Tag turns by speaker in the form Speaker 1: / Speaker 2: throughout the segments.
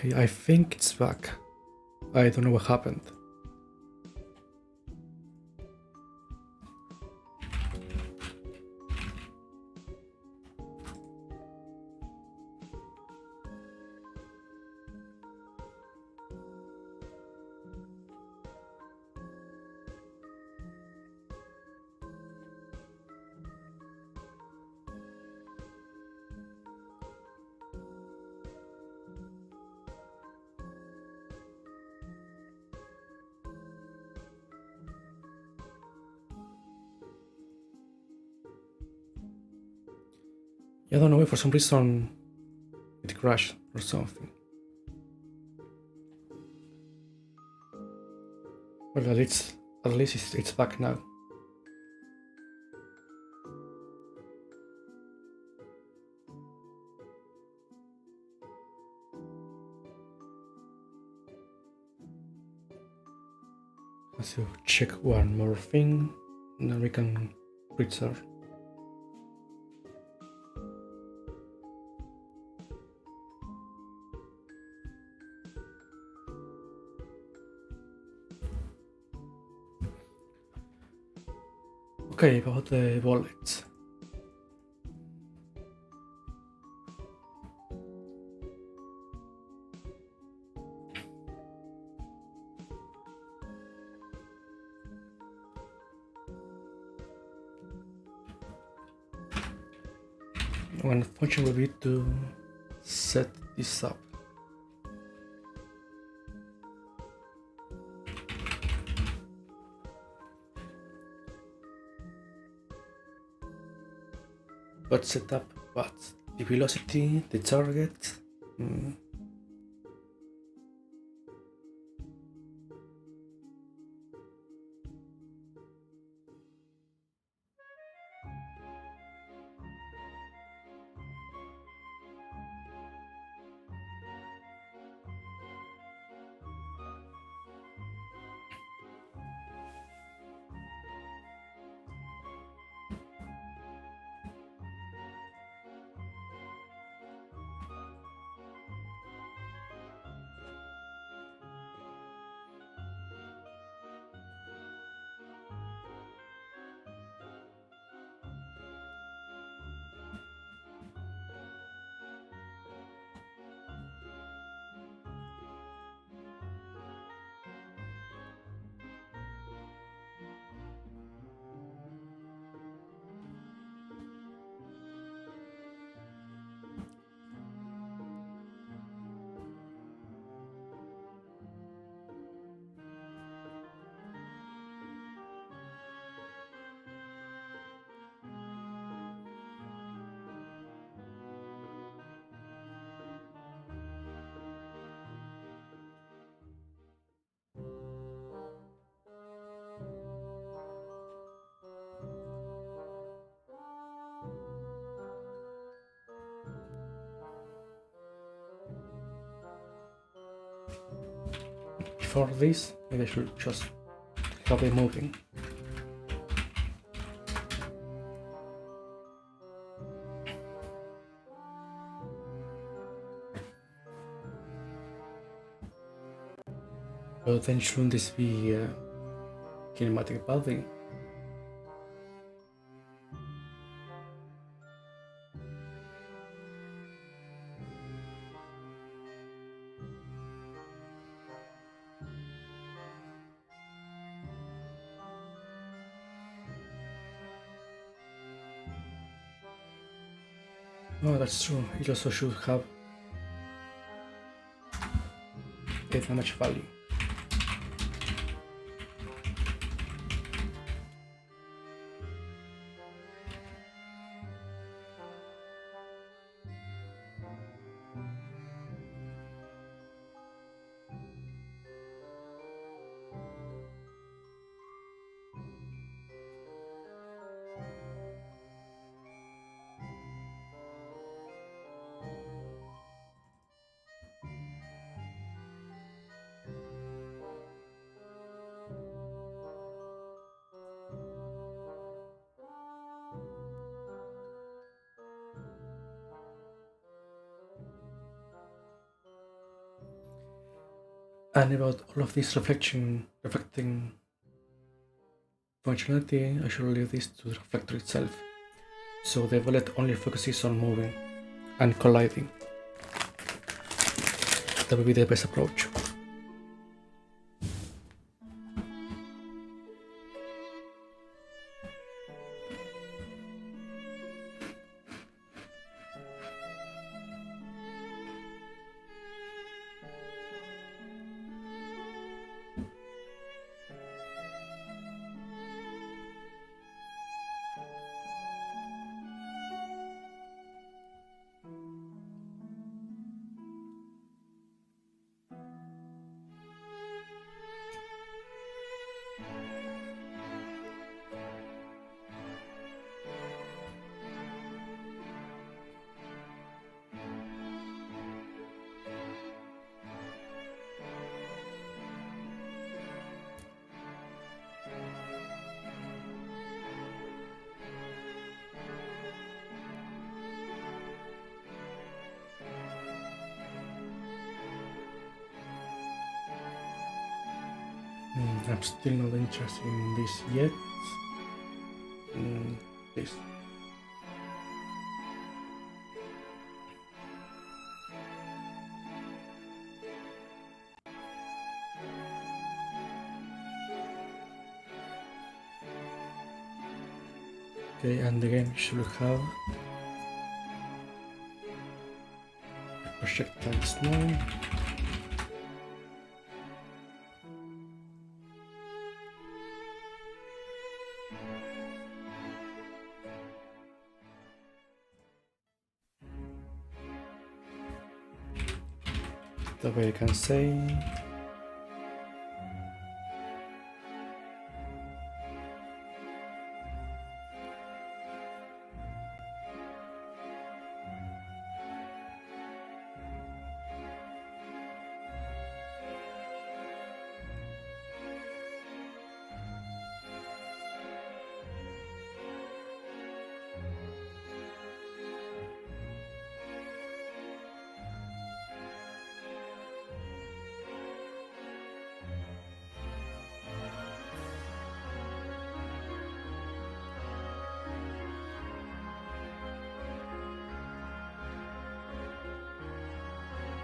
Speaker 1: Okay, I think it's back. I don't know what happened. I don't know, for some reason it crashed or something. Well, at least it's back now. Let's check one more thing, and then we can restart. Okay, about the wallet. One function will be to set this up. But set up what? The velocity, the target? Before this, maybe I should just have it moving. But then shouldn't this be kinematic pathing? No, that's true. It also should have a damage value. And about all of this reflecting functionality, I should leave this to the reflector itself. So the bullet only focuses on moving and colliding. That would be the best approach. I'm still not interested in this yet. This. Okay, and again should have projectiles now. That way I can say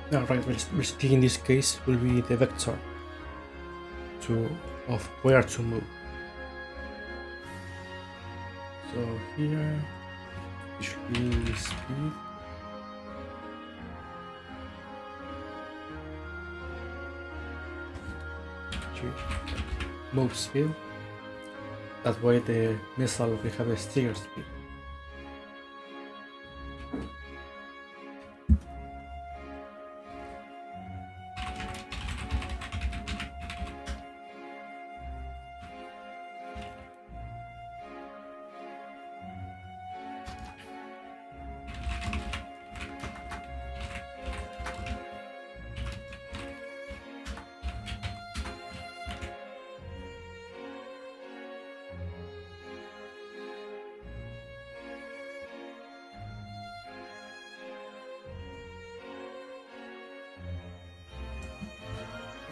Speaker 1: no, right, velocity in this case will be the vector of where to move. So here it should be speed. Move speed. That way the missile will have a sticker speed.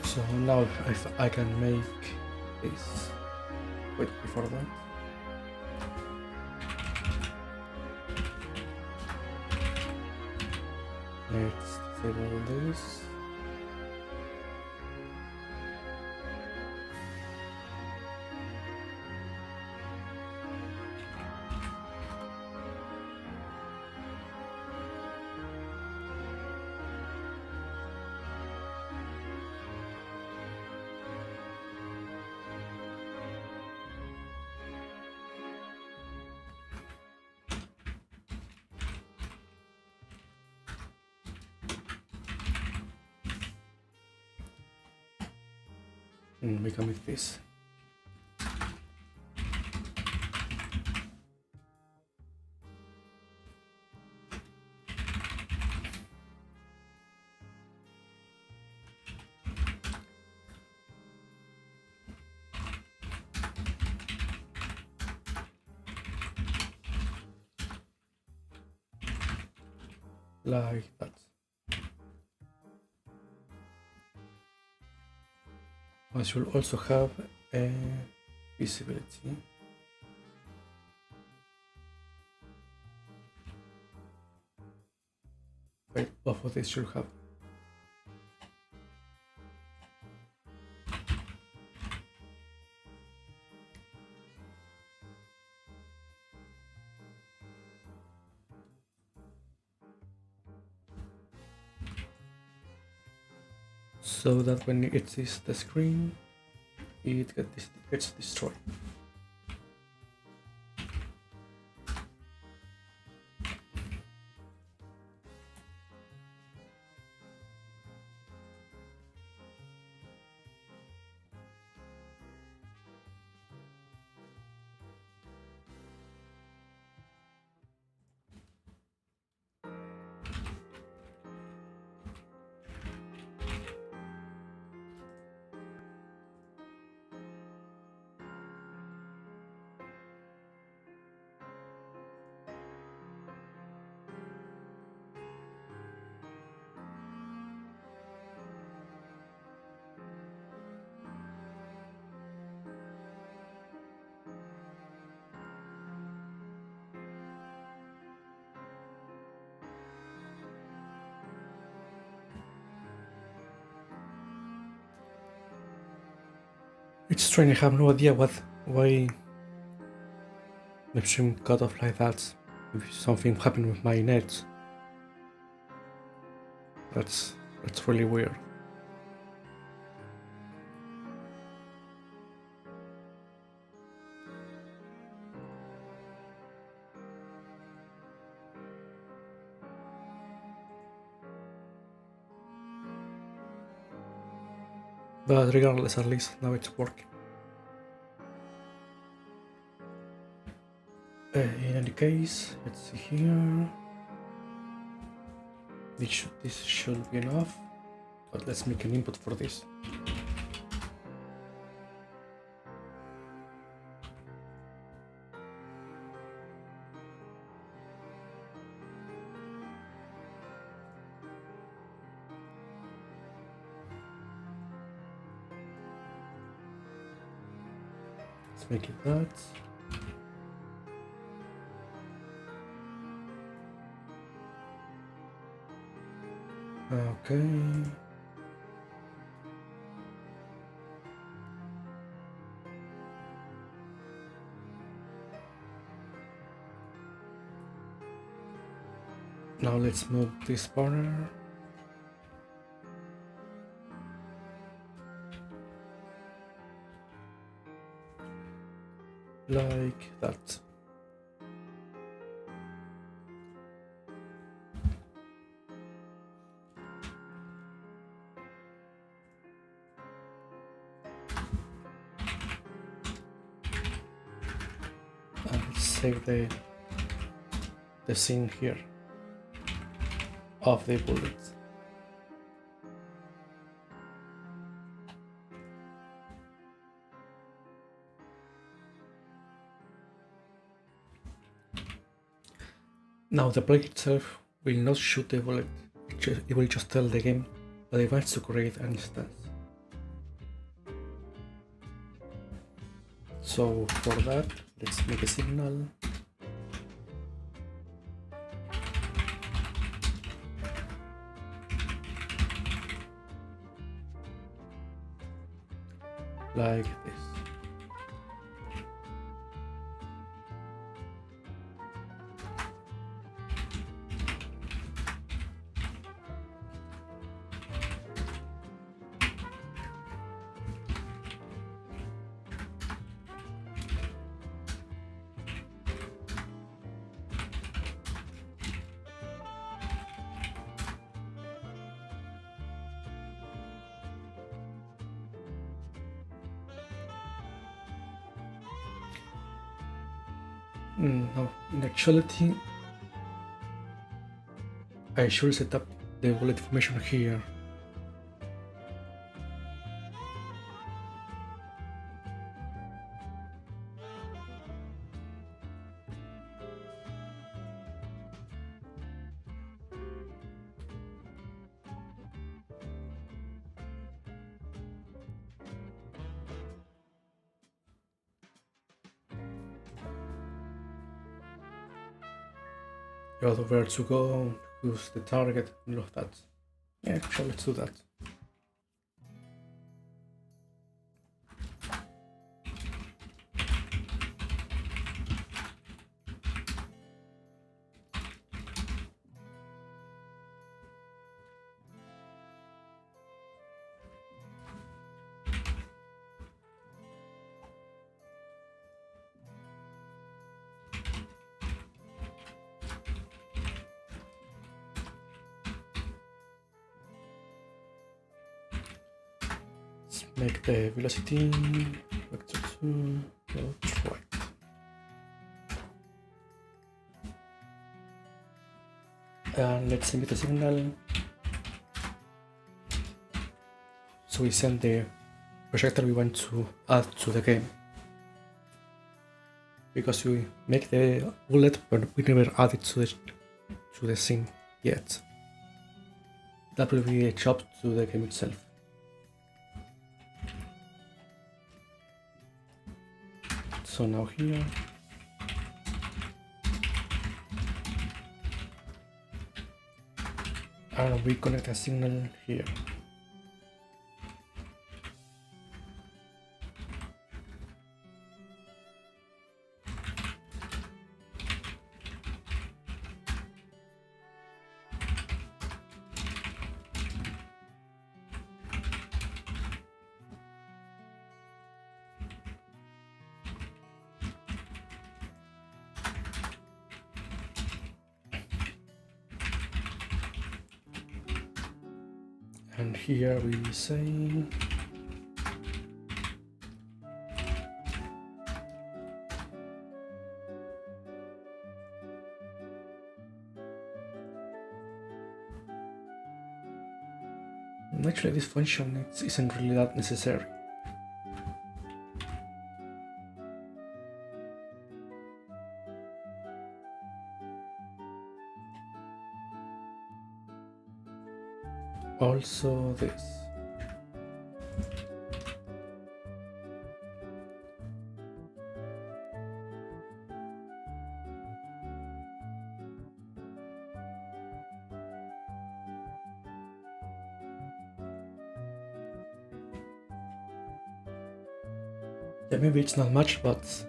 Speaker 1: So now if I can make this. Wait, before that. Let's disable this. And we can make this. Like that. I should also have a visibility. Wait, both of these should have. So that when it sees the screen, it gets destroyed. It's strange, I have no idea why the stream cut off like that. If something happened with my net. That's really weird. But regardless, at least now it's working. In any case, let's see here. This should be enough, but let's make an input for this. Let's make it that. Okay. Now let's move this corner. Like that. And let's save the scene here of the bullet. Now the blade itself will not shoot the bullet, it will just tell the game that it wants to create an instance. So for that, let's make a signal. Like this. No, in actuality, I should set up the bullet formation here. you know where to go, who's the target, and all of that. Yeah, sure, let's do that. Make the velocity vector 2 right. And let's emit a signal. So we send the projector we want to add to the game. Because we make the bullet, but we never add it to the scene yet. That will be a job to the game itself. So now here, and we connect a signal here. And here we say actually this function isn't really that necessary. Also this. Yeah, maybe it's not much, but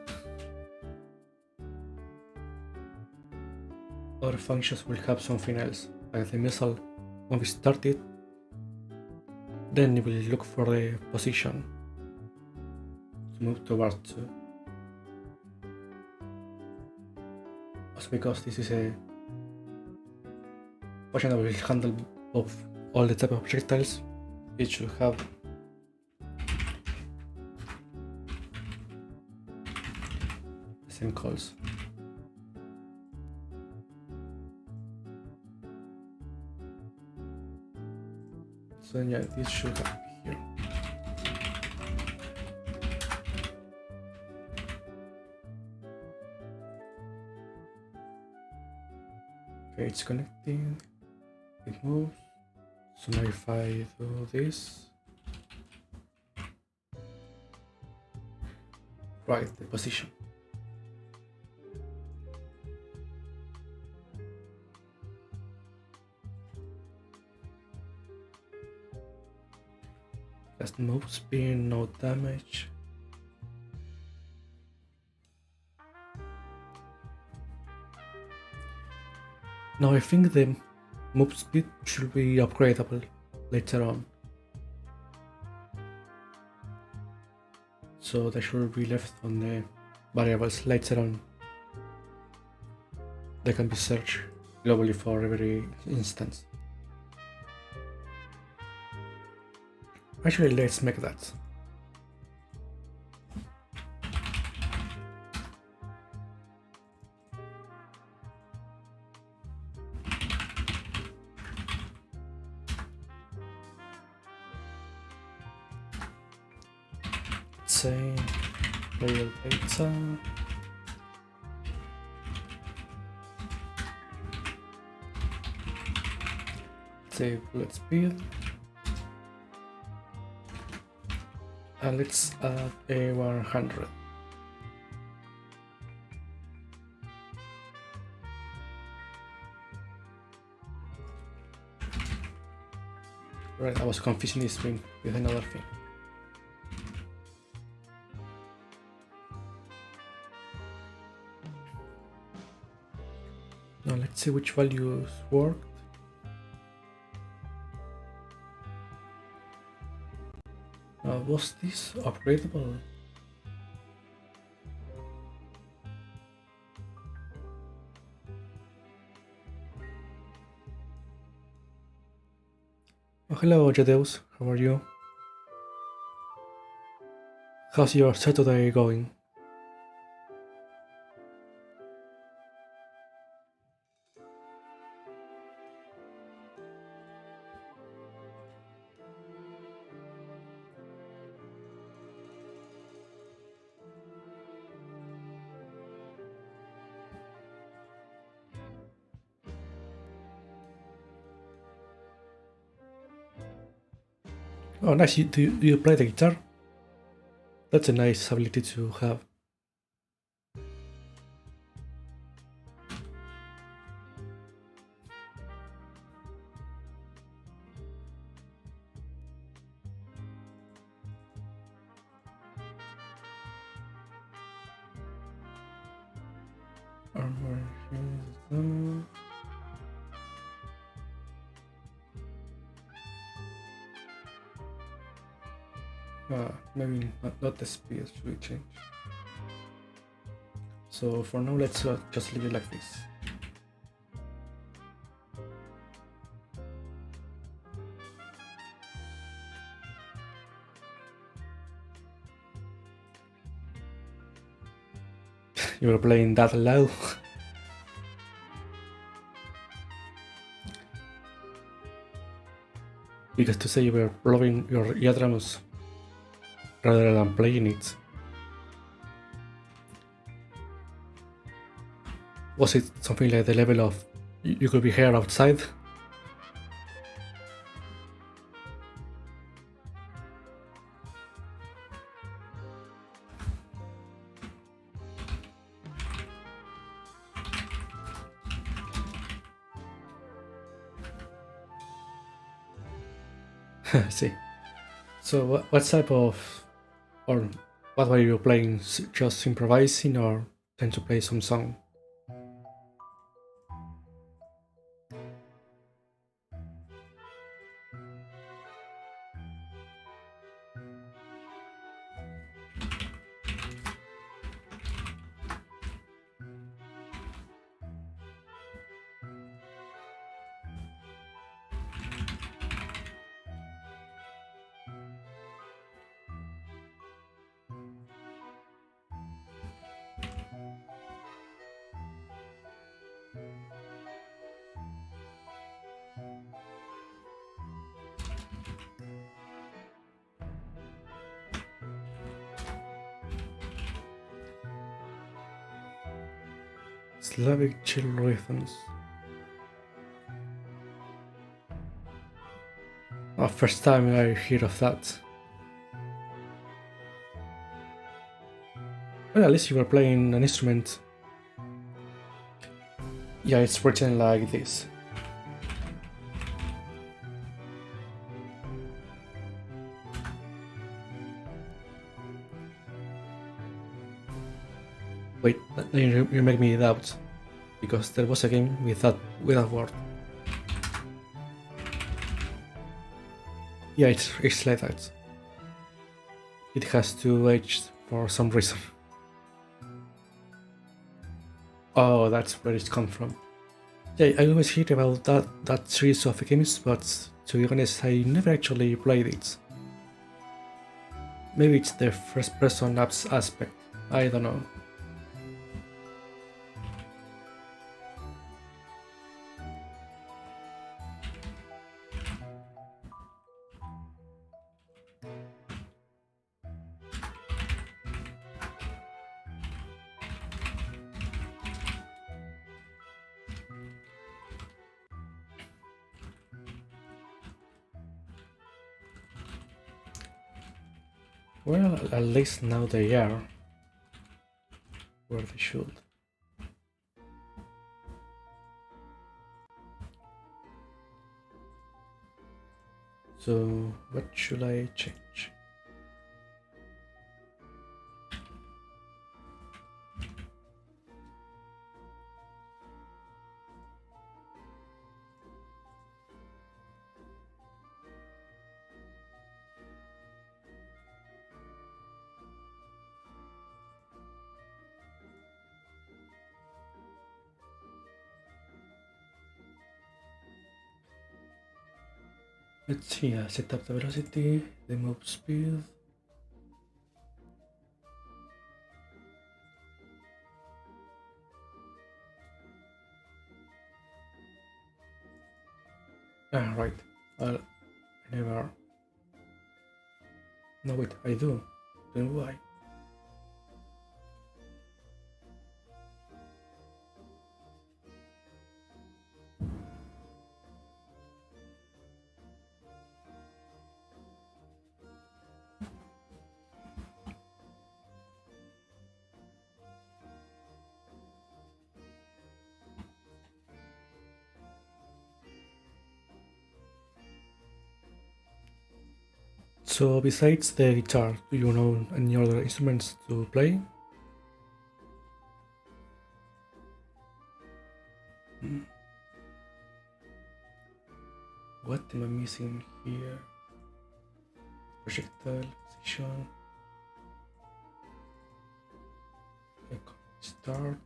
Speaker 1: other functions will have something else. Like the missile, when we start it, then it will look for the position to move towards. Also because this is a function that will handle both all the type of projectiles, it should have the same calls. So yeah, this should have here. Okay, it's connecting, it moves. So now if I do this, right, the position. Just move speed, no damage. Now I think the move speed should be upgradable later on. So they should be left on the variables later on. They can be searched globally for every instance. Actually, let's make that. Say real data. Say bullet speed. And let's add a 100. Right, I was confusing this thing with another thing. Now let's see which values worked. Was this upgradable? Oh, hello, Jadeus. How are you? How's your Saturday going? Oh, nice. Do you play the guitar? That's a nice ability to have. Maybe not the speed should we change. So for now, let's just leave it like this. You were playing that loud. Because to say you were blowing your eardrums rather than playing it. Was it something like the level of you could be here outside? I see. So what type of, or what were you playing? Just improvising or tend to play some song? Slavic chill rhythms. Oh, first time I hear of that. Well, at least you were playing an instrument. Yeah, it's written like this. Wait, you make me doubt. Because there was a game with that word. Yeah, it's like that. It has two H's for some reason. Oh, that's where it's come from. Yeah, I always hear about that series of games, but to be honest, I never actually played it. Maybe it's the first person apps aspect, I don't know. Well, at least now they are where they should. So what should I change? Let's see, set up the velocity, the move speed. Ah, right. I never. No, wait, I do. Then why? So besides the guitar, do you know any other instruments to play? What am I missing here? Projectile, position, start.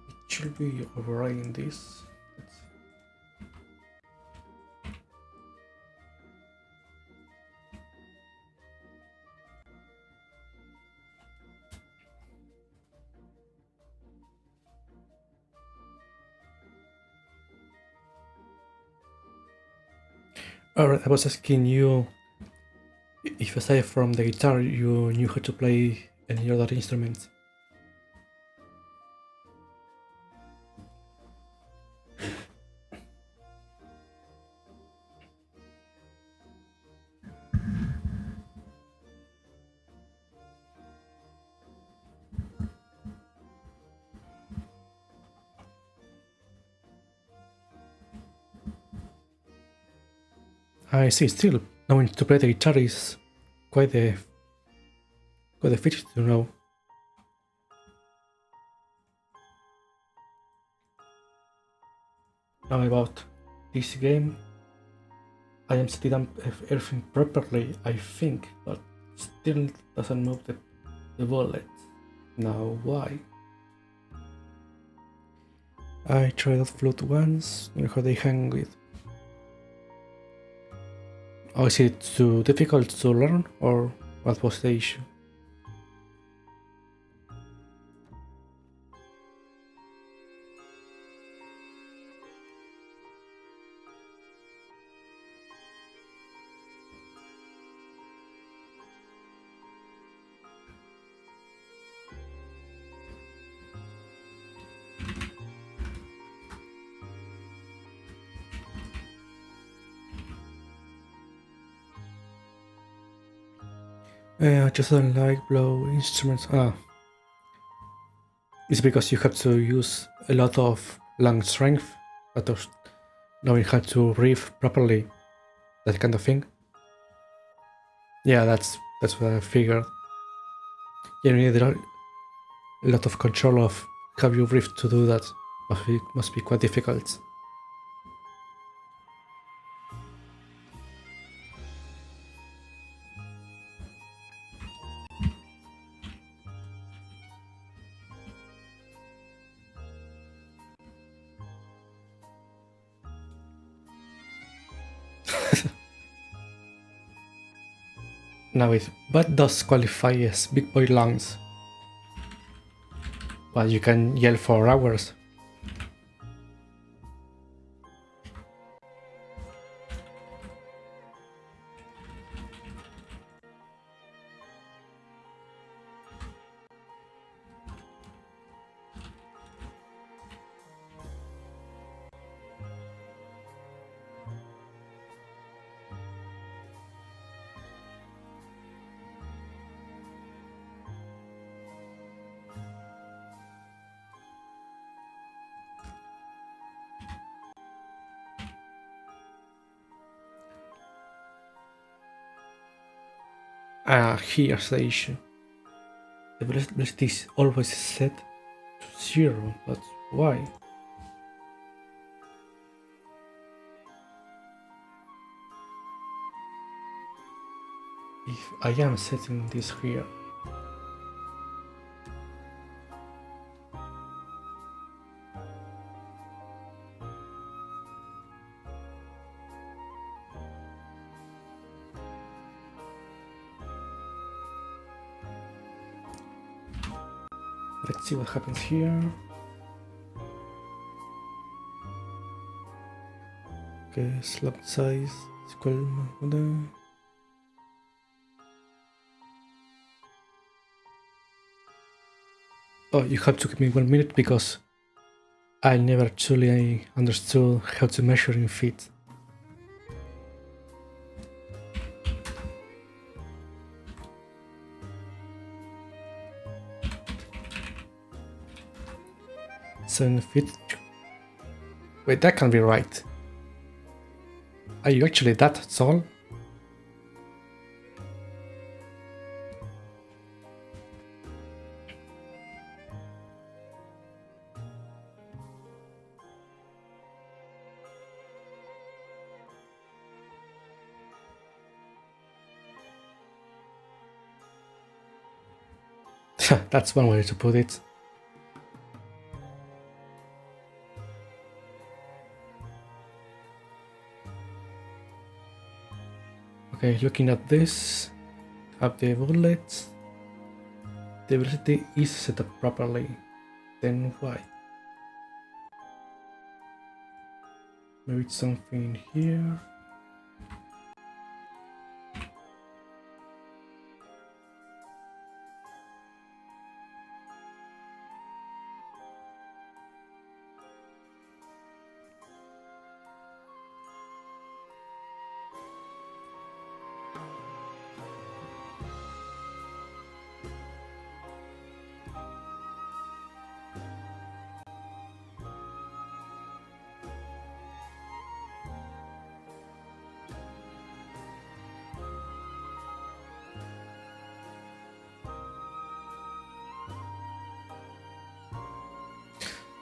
Speaker 1: It should be overriding this. Alright, I was asking you if aside from the guitar you knew how to play any other instruments. I see, still knowing to play the guitar is quite a feat to know. Now about this game, I am setting up everything properly, I think, but still doesn't move the bullet. Now why? I tried that flute once, and how they hang with. Oh, is it too difficult to learn, or what was the issue? I just don't like blow instruments. It's because you have to use a lot of lung strength, but of knowing how to riff properly, that kind of thing. Yeah, that's what I figured. You need a lot of control of how you riff to do that. Must be quite difficult. Now wait, what does qualify as big boy lungs? Well, you can yell for hours. Here's the issue. The velocity is always set to 0, but why? If I am setting this here, let's see what happens here. Okay, slot size is equal. Oh, you have to give me 1 minute because I never truly understood how to measure in feet. So in feet. Wait, that can't be right. Are you actually that tall? That's one way to put it. Okay, looking at this, have the bullets. The velocity is set up properly. Then why? Maybe it's something here.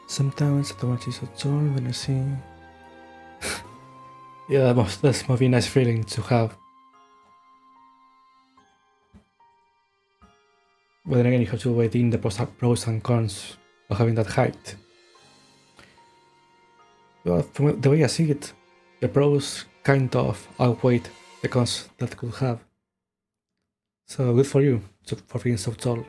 Speaker 1: Sometimes the watch is so tall when I see. Yeah, that must be a nice feeling to have. But then again, you have to weigh in the pros and cons of having that height. Well, from the way I see it, the pros kind of outweigh the cons that could have. So good for you for being so tall.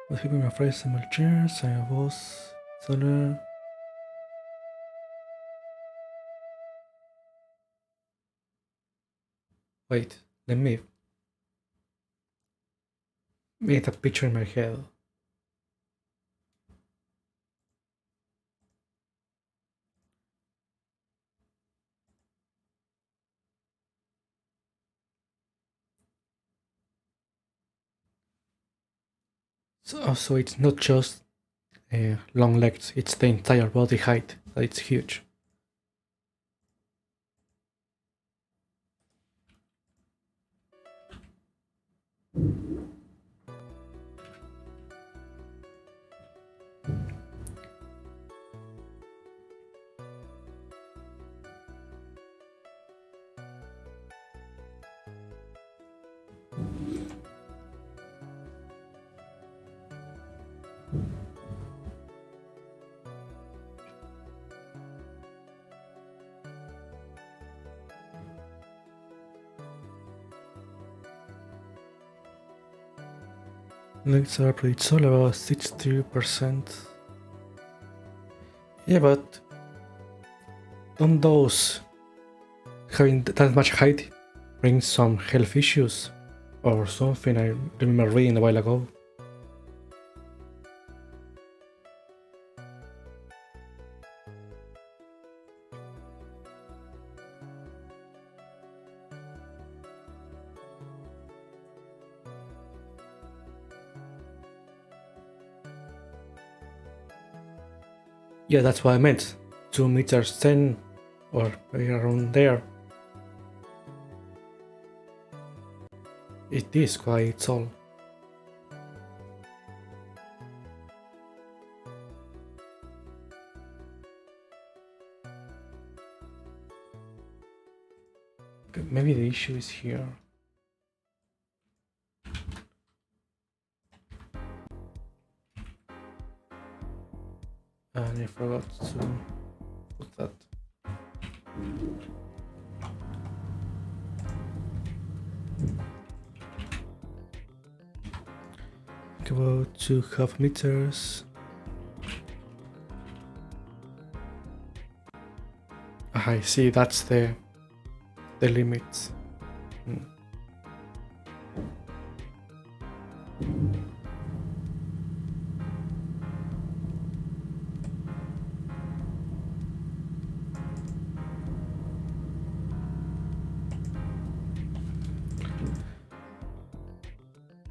Speaker 1: Was keeping my phrase in my chair, so I was taller. Wait, let me make a picture in my head. So it's not just long legs, it's the entire body height. It's huge. Legs are pretty tall, about 60%. Yeah, but don't those having that much height bring some health issues or something? I remember reading a while ago. Yeah, that's what I meant. 2 meters 10 or maybe around there. It is quite tall. Okay, maybe the issue is here. And I forgot to put that. About 2.5 meters. I see, that's the limit.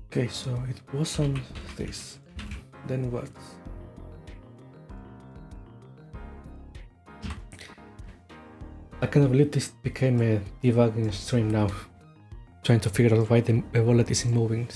Speaker 1: Okay, so it wasn't this. Then what? I can't believe this became a debugging stream now. Trying to figure out why the wallet isn't moving.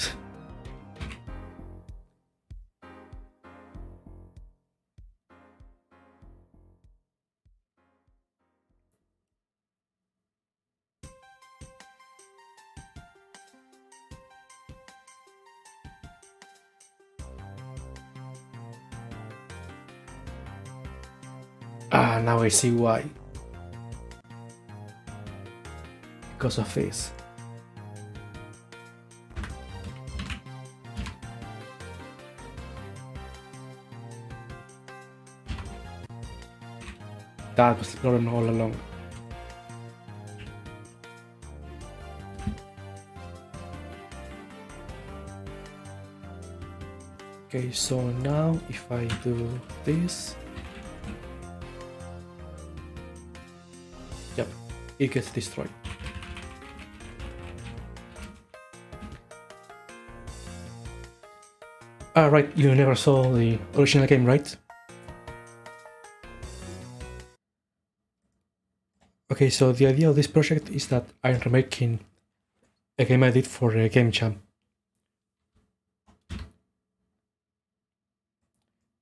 Speaker 1: Ah, now I see why. Because of this. That was the problem all along. Okay, so now if I do this, yep, it gets destroyed. Right, you never saw the original game, right? Okay, so the idea of this project is that I'm remaking a game I did for a Game Jam.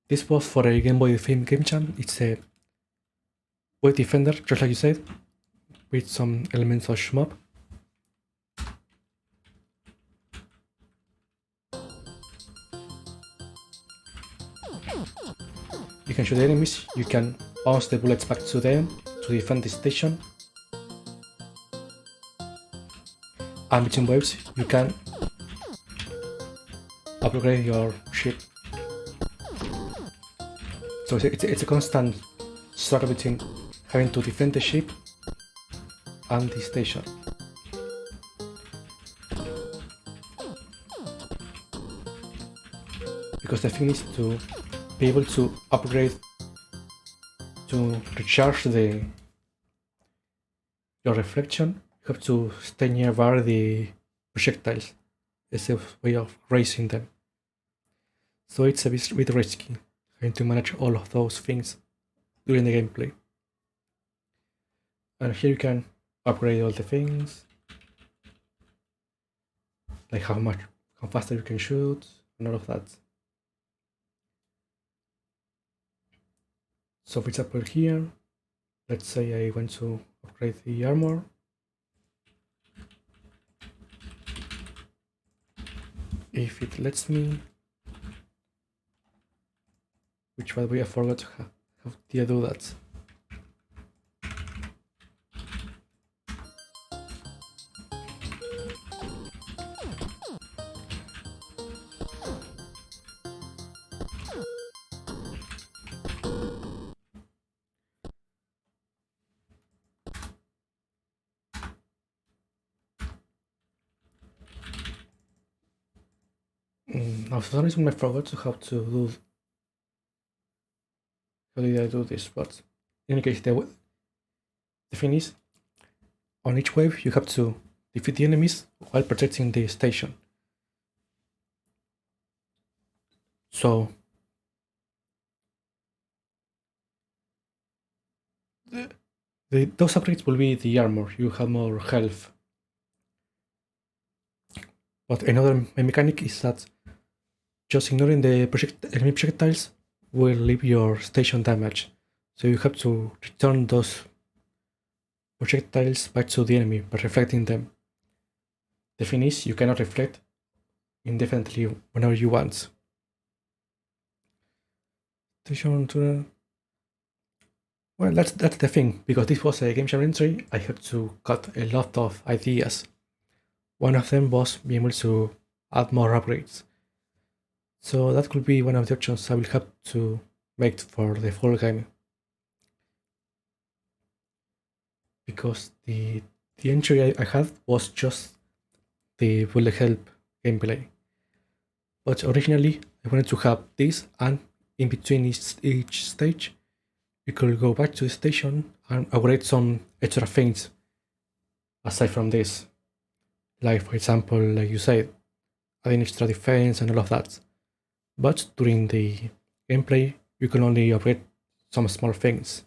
Speaker 1: This was for a Game Boy theme Game Jam. It's a Wave Defender, just like you said, with some elements of shmup. You can shoot the enemies, you can bounce the bullets back to them to defend the station. And between waves, you can upgrade your ship. So it's a constant struggle between having to defend the ship and the station. Because the thing is to be able to upgrade to recharge your reflection, you have to stay nearby the projectiles. It's a way of racing them. So it's a bit risky having to manage all of those things during the gameplay. And here you can upgrade all the things, like how faster you can shoot, and all of that. So for example here, let's say I want to upgrade the armor. If it lets me, which by the way I forgot how did I do that. Now for some reason I forgot how did I do this, but in any case the thing is, on each wave you have to defeat the enemies while protecting the station. So Those upgrades will be the armor. You have more health. But another mechanic is that just ignoring the enemy projectiles will leave your station damaged. So you have to return those projectiles back to the enemy by reflecting them. The thing is, you cannot reflect indefinitely whenever you want. Station to... Well, that's the thing, because this was a game jam entry, I had to cut a lot of ideas. One of them was being able to add more upgrades. So that could be one of the options I will have to make for the full game. Because the entry I had was just the bullet help gameplay. But originally I wanted to have this, and in between each stage you could go back to the station and upgrade some extra things aside from this. Like for example, like you said, adding extra defense and all of that. But during the gameplay you can only upgrade some small things.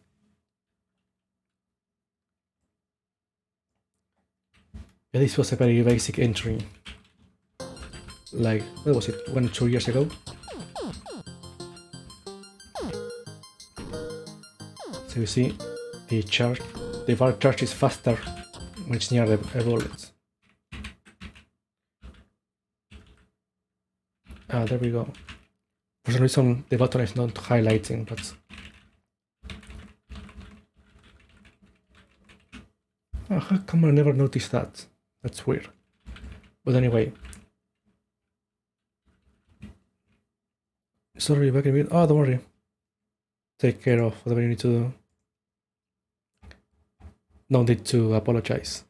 Speaker 1: Yeah, this was a very basic entry. Like, what was it, 1 or 2 years ago? So you see, the bar charges faster when it's near the bullet. Ah, there we go. For some reason the button is not highlighting, but... Oh, how come I never noticed that? That's weird. But anyway. Sorry, back a bit. Oh, don't worry. Take care of whatever you need to do. No need to apologize.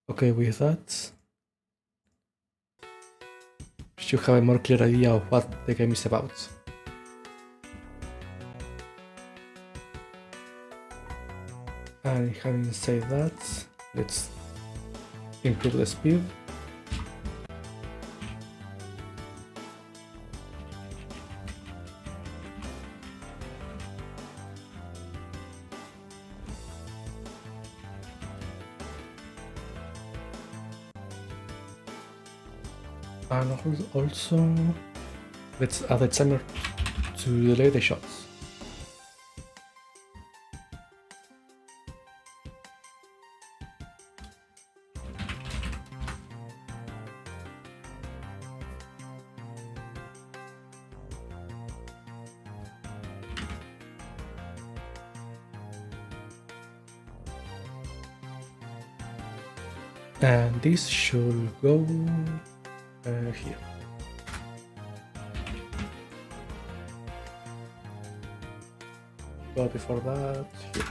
Speaker 1: Okay, with that, you should have a more clear idea of what the game is about. And having said that, let's improve the speed. And also, let's add a timer to delay the shots. And this should go here. But before that, here.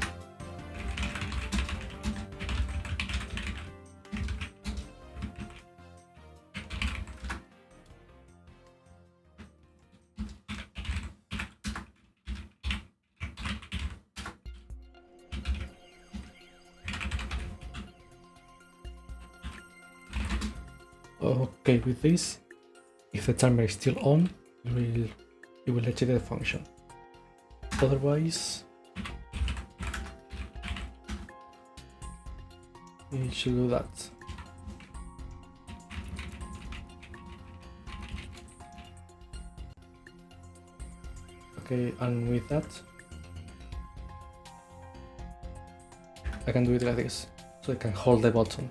Speaker 1: Okay, with this, if the timer is still on, it will exit the function. Otherwise, it should do that. Okay, and with that, I can do it like this, so I can hold the button.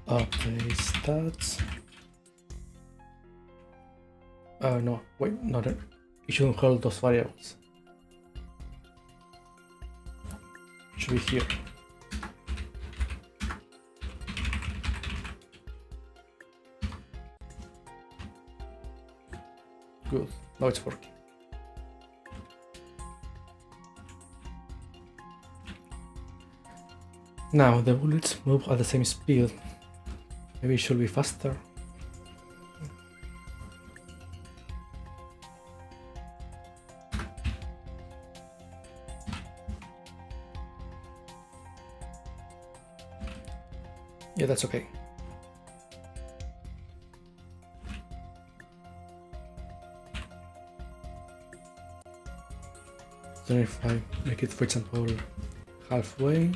Speaker 1: Okay, stats. No, wait, not it. You shouldn't hold those variables. It should be here. Good, now it's working. Now the bullets move at the same speed. Maybe it should be faster. Yeah, that's okay. Then if I make it, for example, halfway,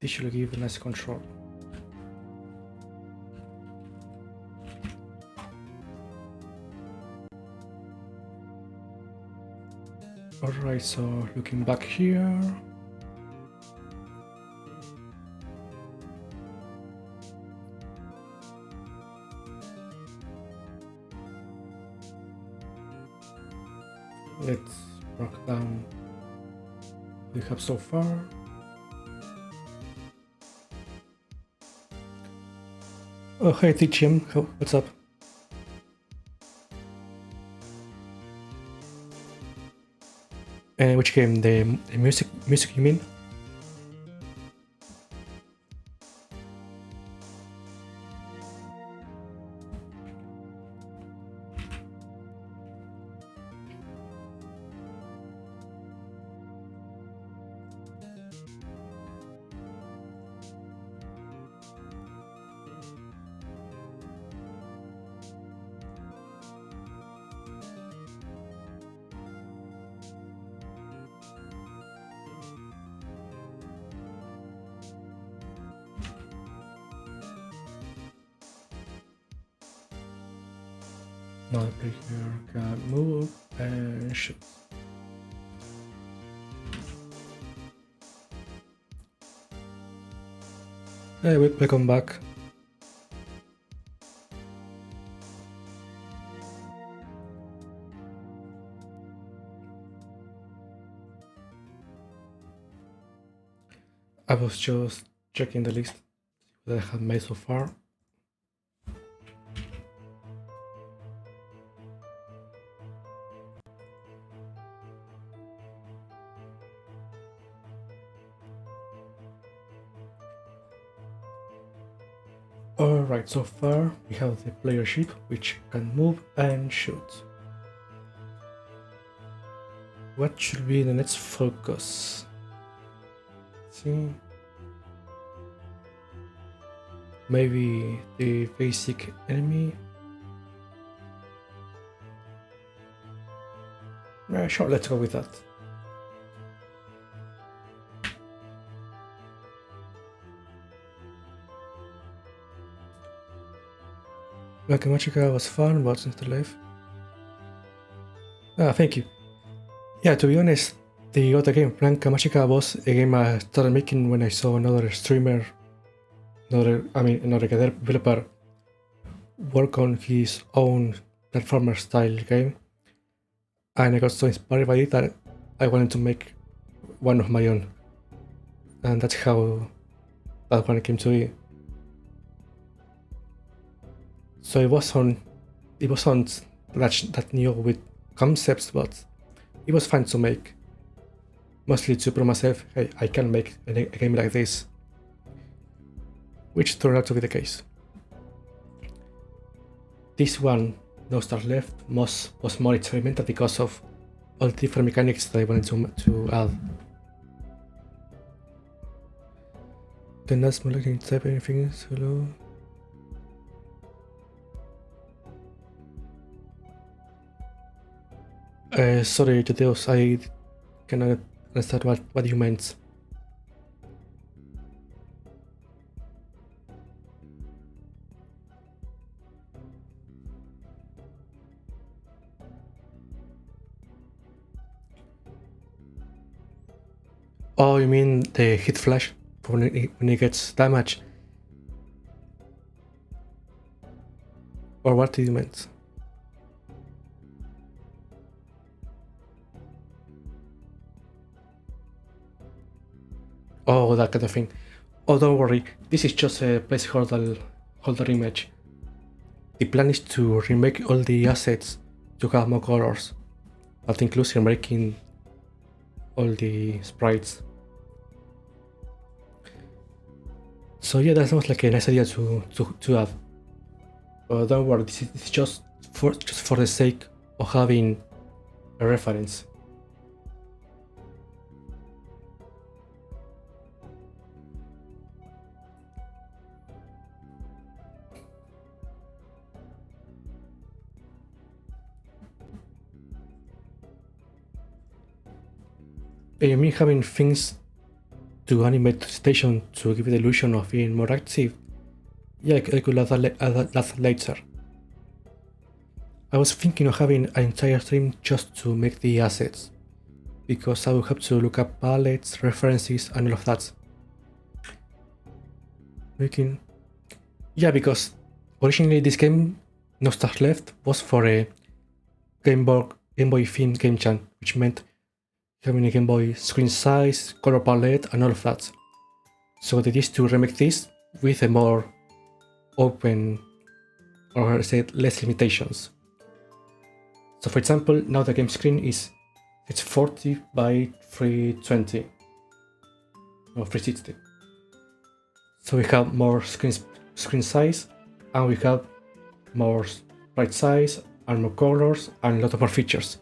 Speaker 1: this should give a nice control. Alright, so looking back here, let's mark down what we have so far. Oh, hey TGM, what's up? Which game? The music you mean? Now the player can move and shoot. Hey, welcome back. I was just checking the list that I have made so far. Alright, so far we have the player ship which can move and shoot. What should be the next focus? Let's see. Maybe the basic enemy. Sure, let's go with that. Blanca Magica was fun, but not life. Thank you. Yeah, to be honest, the other game, Blanca Magica, was a game I started making when I saw another streamer, another developer work on his own platformer style game. And I got so inspired by it that I wanted to make one of my own. And that's how that one came to be. So it wasn't that new with concepts, but it was fun to make. Mostly to prove myself, hey, I can make a game like this. Which turned out to be the case. This one, No Stars Left, was more experimental because of all the different mechanics that I wanted to add. The last more like type anything solo. Sorry, Judeus, I cannot understand what you meant. Oh, you mean the hit flash when it gets damaged? Or what do you mean? Oh, that kind of thing. Oh, don't worry, this is just a placeholder image. The plan is to remake all the assets to have more colors. That includes remaking all the sprites. So yeah, that sounds like a nice idea to have. But don't worry, this is just for the sake of having a reference. I mean, having things to animate the station to give it the illusion of being more active. Yeah, I could add that later. I was thinking of having an entire stream just to make the assets, because I will have to look up palettes, references, and all of that. Yeah, because originally this game, No Stars Left, was for a Game Boy themed game jam, which meant having a Game Boy screen size, color palette, and all of that. So they used to remake this with a more open, or say less limitations. So for example, now the game screen it's 40 by 320 or 360. So we have more screen size, and we have more sprite size and more colors and a lot of more features.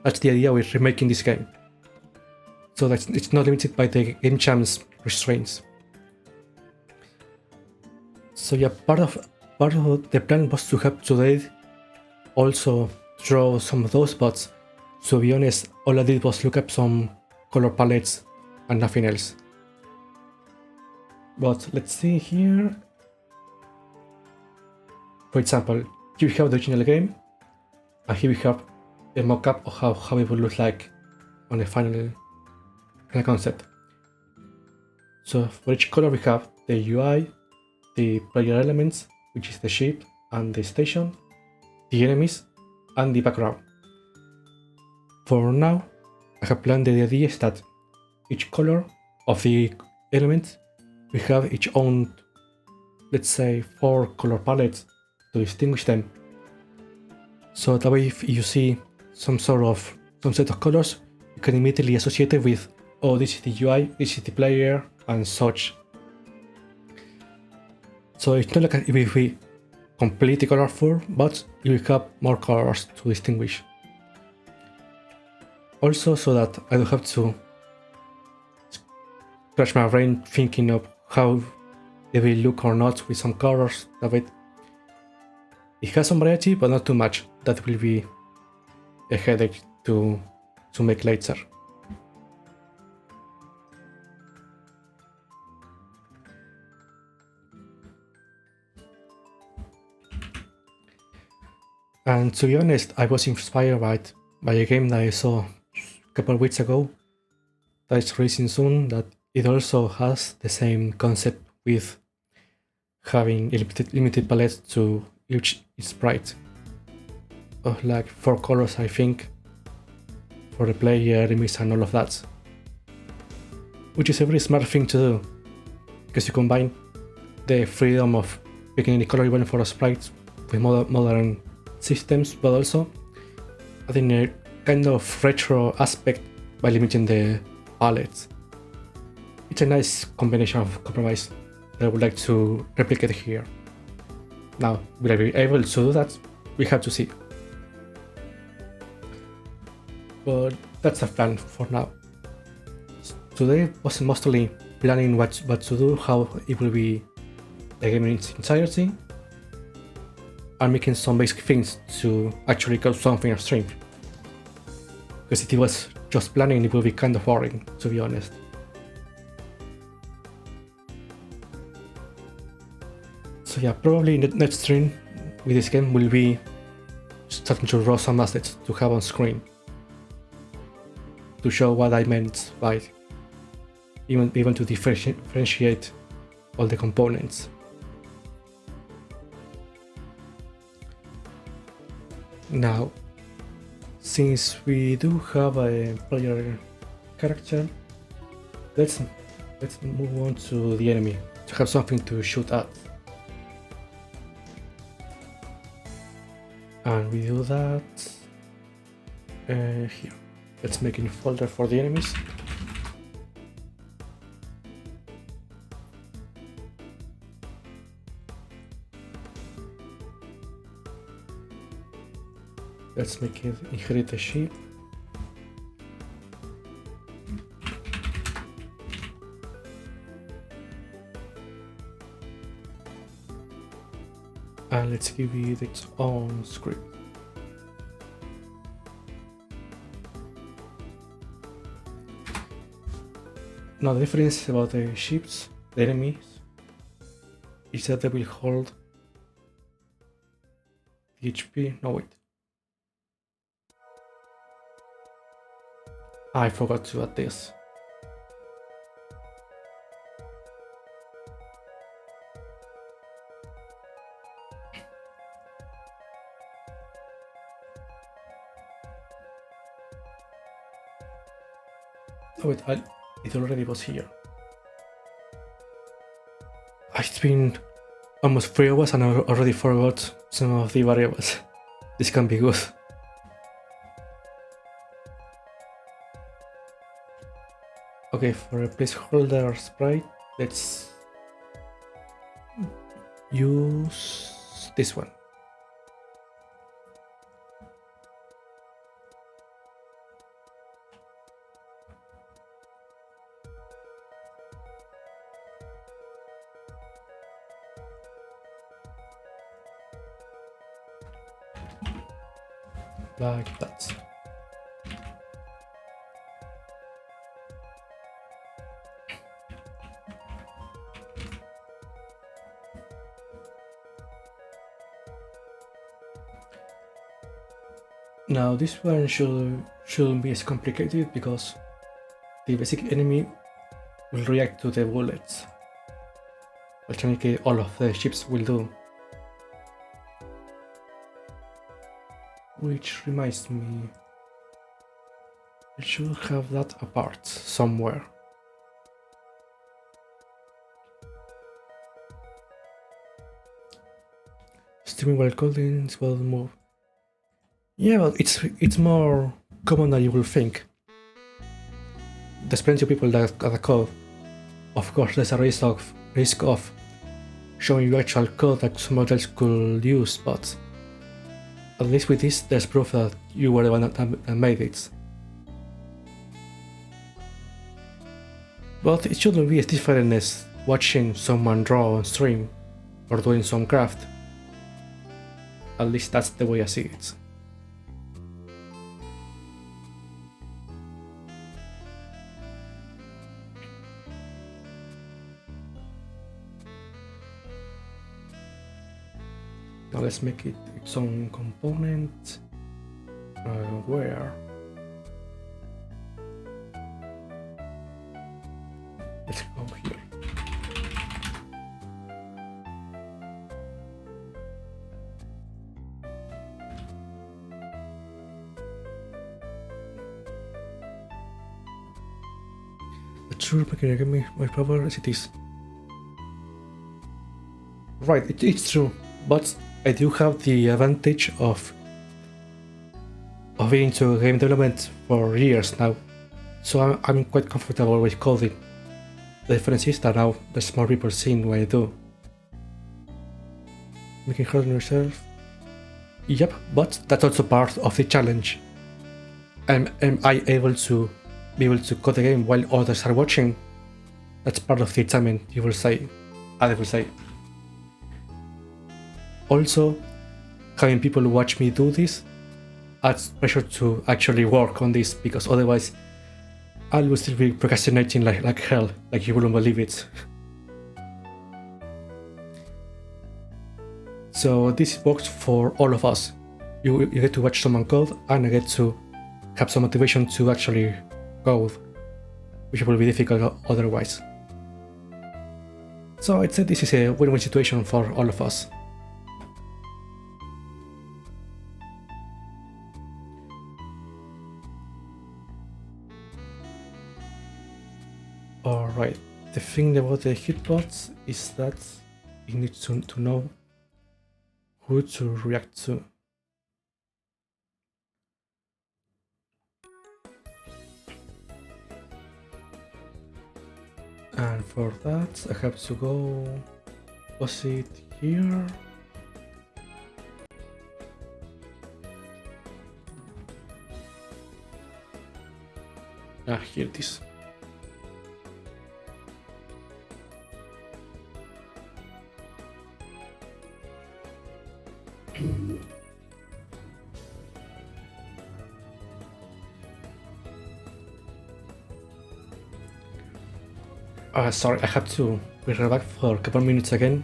Speaker 1: That's the idea with remaking this game. So that it's not limited by the game jam's restraints. So yeah, part of the plan was to have today also draw some of those, but to be honest, all I did was look up some color palettes and nothing else. But let's see here. For example, here we have the original game, and here we have a mock-up of how it would look like on a final concept. So for each color we have the UI, the player elements, which is the ship and the station, the enemies, and the background. For now, I have planned the idea is that each color of the element we have each own, let's say, 4 color palettes to distinguish them. So that way, if you see some set of colors, you can immediately associate it with, oh, this is the UI, this is the player, and such. So it's not like it will be completely colorful, but you will have more colors to distinguish. Also, so that I don't have to scratch my brain thinking of how they will look or not with some colors. That way, it has some variety, but not too much. That will be a headache to make later. And to be honest, I was inspired by a game that I saw a couple of weeks ago that is releasing soon, that it also has the same concept with having limited palettes to each sprite. Of like 4 colors, I think, for the player, enemies, and all of that. Which is a very smart thing to do, because you combine the freedom of picking any color you want for a sprite with modern systems, but also adding a kind of retro aspect by limiting the palettes. It's a nice combination of compromise that I would like to replicate here. Now, will I be able to do that? We have to see. But that's the plan for now. Today was mostly planning what to do, how it will be the game in its entirety, and making some basic things to actually code something on stream. Because if it was just planning, it would be kind of boring, to be honest. So yeah, probably the next stream with this game will be starting to draw some assets to have on screen, to show what I meant by even to differentiate all the components. Now, since we do have a player character, let's move on to the enemy to have something to shoot at. And we do that here. Let's make a new folder for the enemies. Let's make it inherit a ship. And let's give it its own script. Now the difference about the ships, the enemies, is that they will hold the HP. No, wait. I forgot to add this. Oh wait, it already was here. It's been almost 3 hours and I already forgot some of the variables. This can be good. Okay, for a placeholder sprite, let's use this one. Like that. Now this one shouldn't be as complicated because the basic enemy will react to the bullets, which all of the ships will do. Which reminds me, I should have that apart somewhere. Streaming while coding is well move. Yeah, but it's more common than you will think. There's plenty of people that code. Of course, there's a risk of showing you actual code that someone else could use, but at least with this, there's proof that you were the one that made it. But it shouldn't be as different as watching someone draw on stream or doing some craft. At least that's the way I see it. Now let's make it its own component. Where? Let's go here. Let's sure make me my power as it is. Right, it's true, but I do have the advantage of being into game development for years now, so I'm quite comfortable with coding. The difference is that now there's more people seeing what I do. Making hard on yourself. Yep, but that's also part of the challenge. Am I able to code the game while others are watching? That's part of the achievement, you will say. I will say. Also, having people watch me do this adds pressure to actually work on this, because otherwise I will still be procrastinating like hell, like you wouldn't believe it. So this works for all of us. You get to watch someone code, and I get to have some motivation to actually code, which will be difficult otherwise. So I'd say this is a win-win situation for all of us. Alright, the thing about the hitbots is that you need to know who to react to. And for that I have to go opposite here. here it is. Sorry, I have to be right back for a couple minutes again.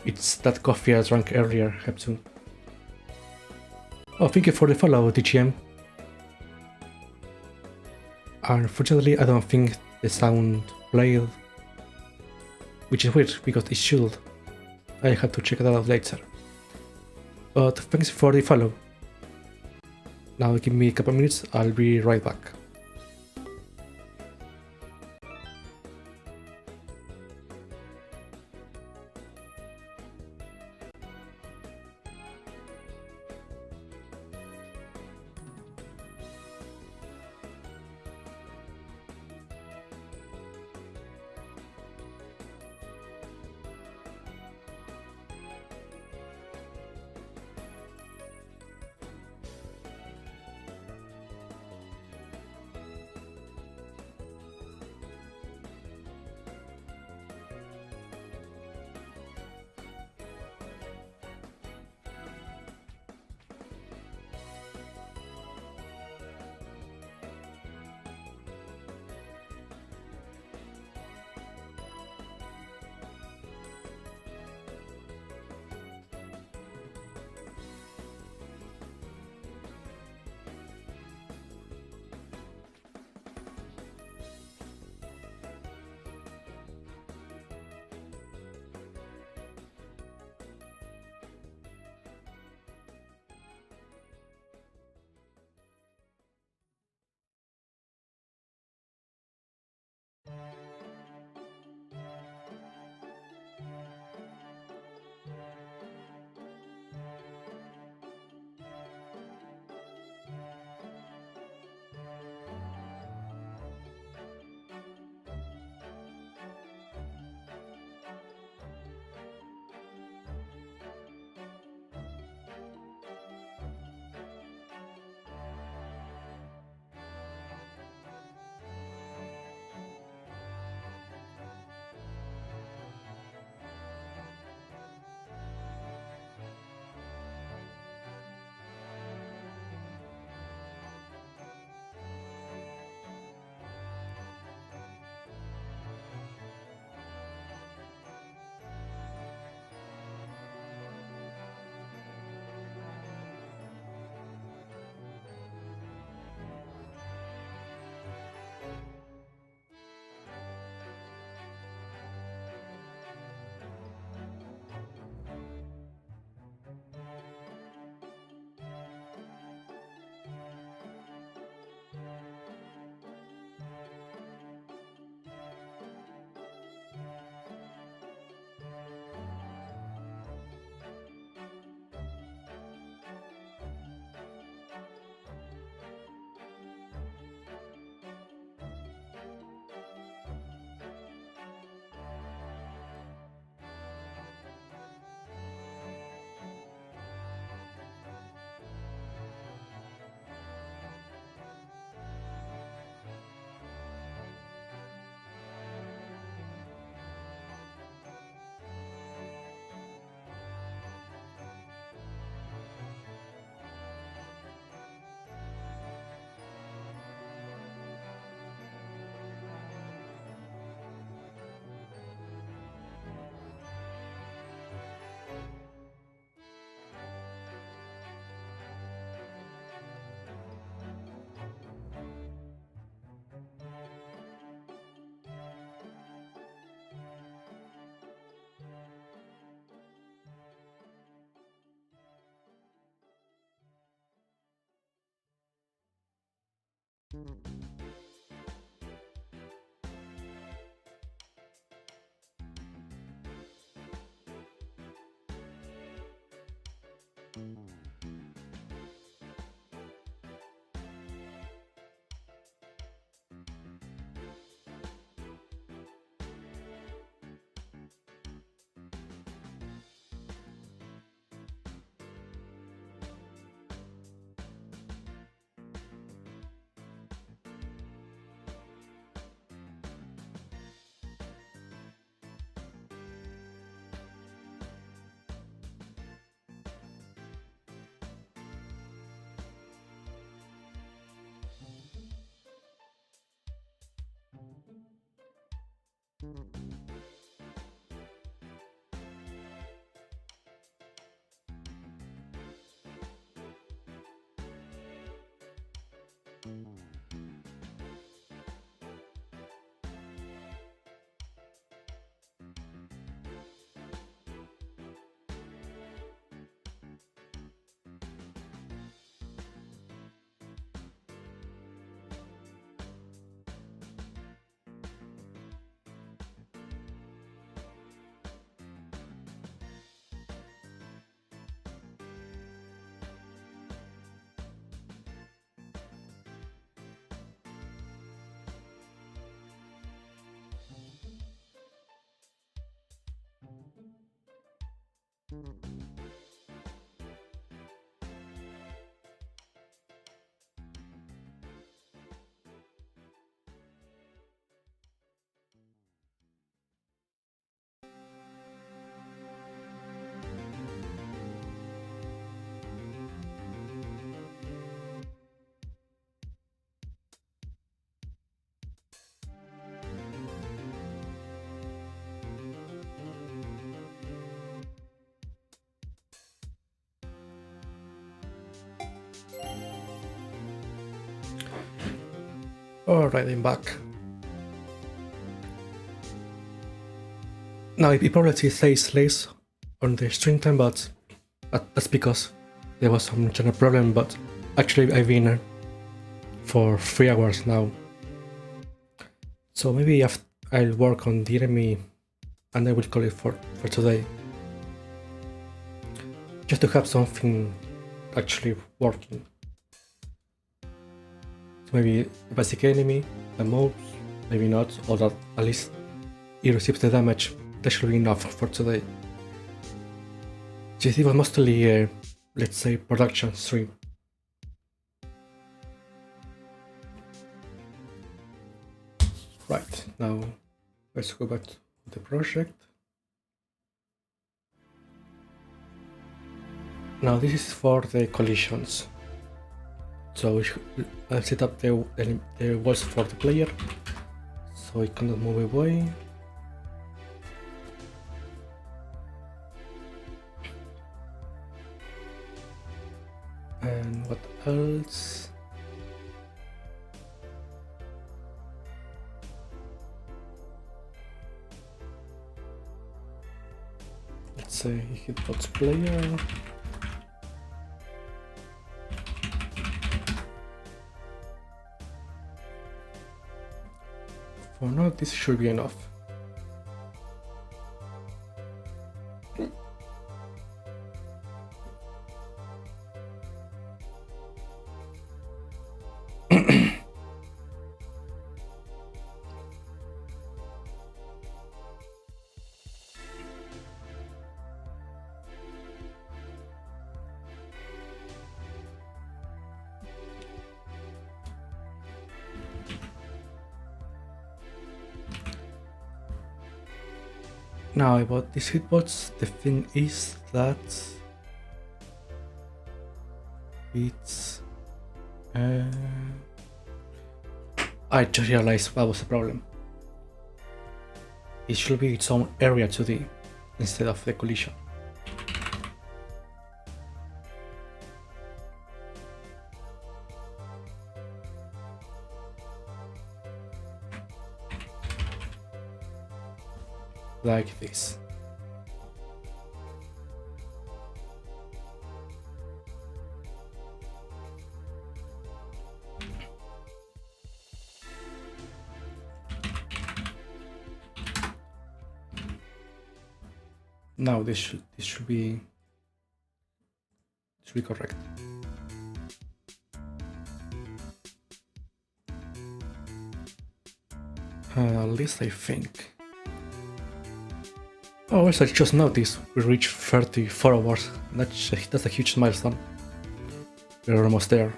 Speaker 1: It's that coffee I drank earlier. I have to. Oh, thank you for the follow, DGM. Unfortunately, I don't think the sound played, which is weird because it should. I have to check it out later. But thanks for the follow. Now give me a couple minutes, I'll be right back. Alright, I'm back. Now it probably says less on the stream time, but that's because there was some general problem, but actually I've been for 3 hours now. So maybe I'll work on the enemy and I will call it for today. Just to have something actually working. So maybe a basic enemy, the mobs, maybe not, or that at least it receives the damage. That should be enough for today. This was mostly, let's say, production stream. Right, now let's go back to the project. Now this is for the collisions. So I'll set up the walls for the player, so it cannot move away. And what else? Let's say hitbox player. For now, this should be enough. Now about these hitbox, the thing is that it's I just realized what was the problem. It should be its own area 2D instead of the collision. Like this. Now this should be correct. At least I think. Oh, as I just noticed, we reached 34 hours. That's a huge milestone. We're almost there.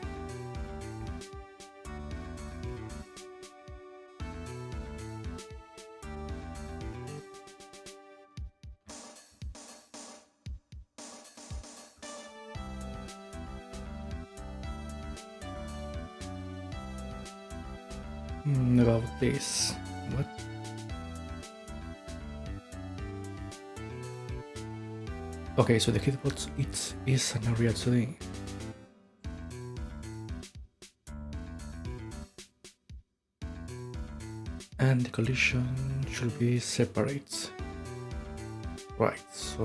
Speaker 1: About this. What? Okay, so the hitbox it is an area 2D. And the collision should be separate. Right, so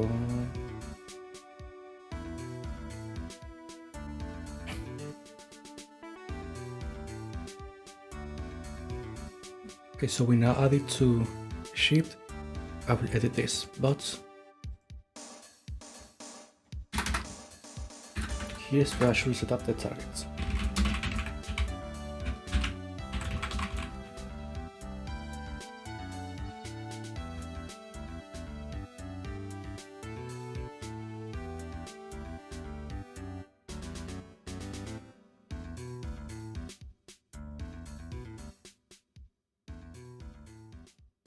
Speaker 1: okay, so we now add it to shift. I will edit this, but here's where I should set up the targets.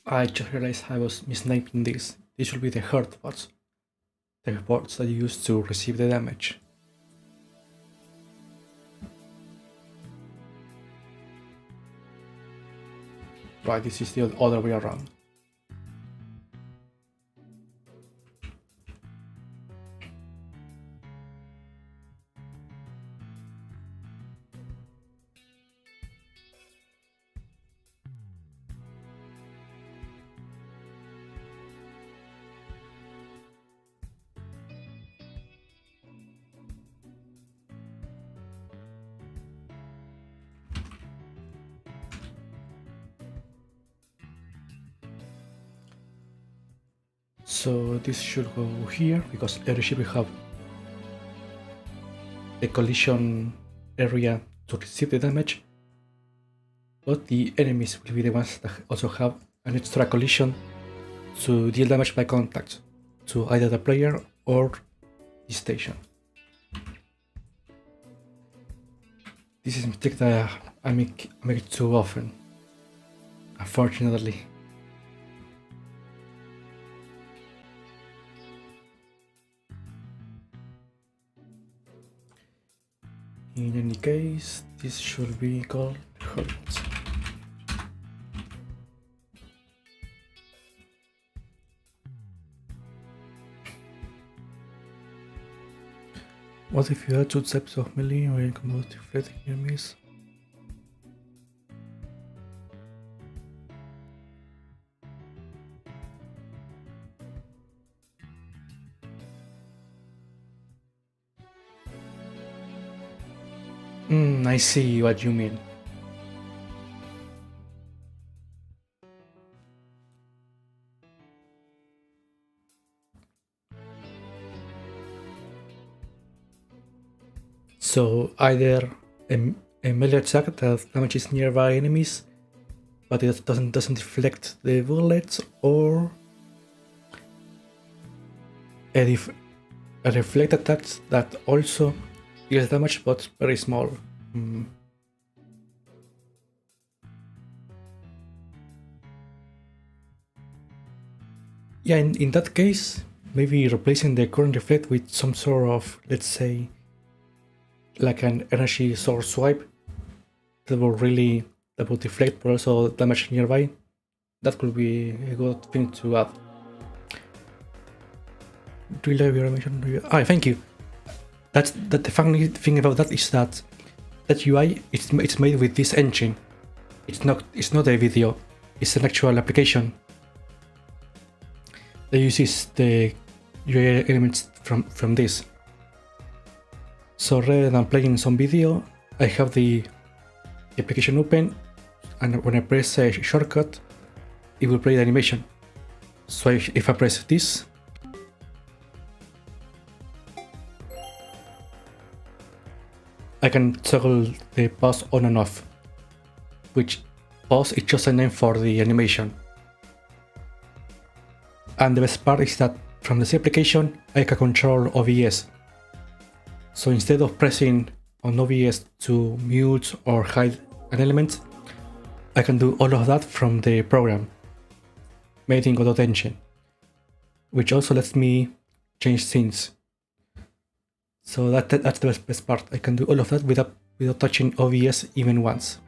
Speaker 1: I just realized I was misnaming this. This should be the hurt bots. The bots that you use to receive the damage. Right, this is the other way around. So this should go here because every ship will have a collision area to receive the damage, but the enemies will be the ones that also have an extra collision to deal damage by contact to either the player or the station. This is a mistake that I make too often, unfortunately. In any case, this should be called hurt. What if you add 2 types of melee or combo deflecting enemies? I see what you mean. So either a melee attack that damages nearby enemies, but it doesn't deflect the bullets, or a reflect attack that also deals damage but very small. Yeah, in that case, maybe replacing the current reflect with some sort of, let's say, like an energy source swipe that will deflect but also damage nearby. That could be a good thing to add. Thank you. The funny thing about that is that UI it's made with this engine. It's not a video. It's an actual application that uses the UI elements from this. So rather than playing some video, I have the application open, and when I press a shortcut, it will play the animation. So if I press this, I can toggle the pause on and off, which pause is just a name for the animation. And the best part is that from this application, I can control OBS. So instead of pressing on OBS to mute or hide an element, I can do all of that from the program made in Godot Engine, which also lets me change scenes. So that's the best part. I can do all of that without touching OBS even once,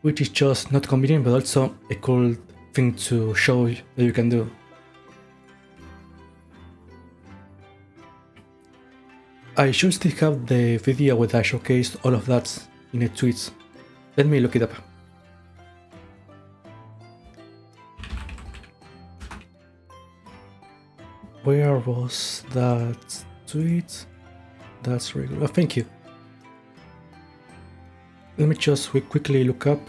Speaker 1: which is just not convenient, but also a cool thing to show that you can do. I should still have the video where I showcased all of that in a tweet. Let me look it up. Where was that tweet? That's regular. Oh, thank you. Let me just quickly look up.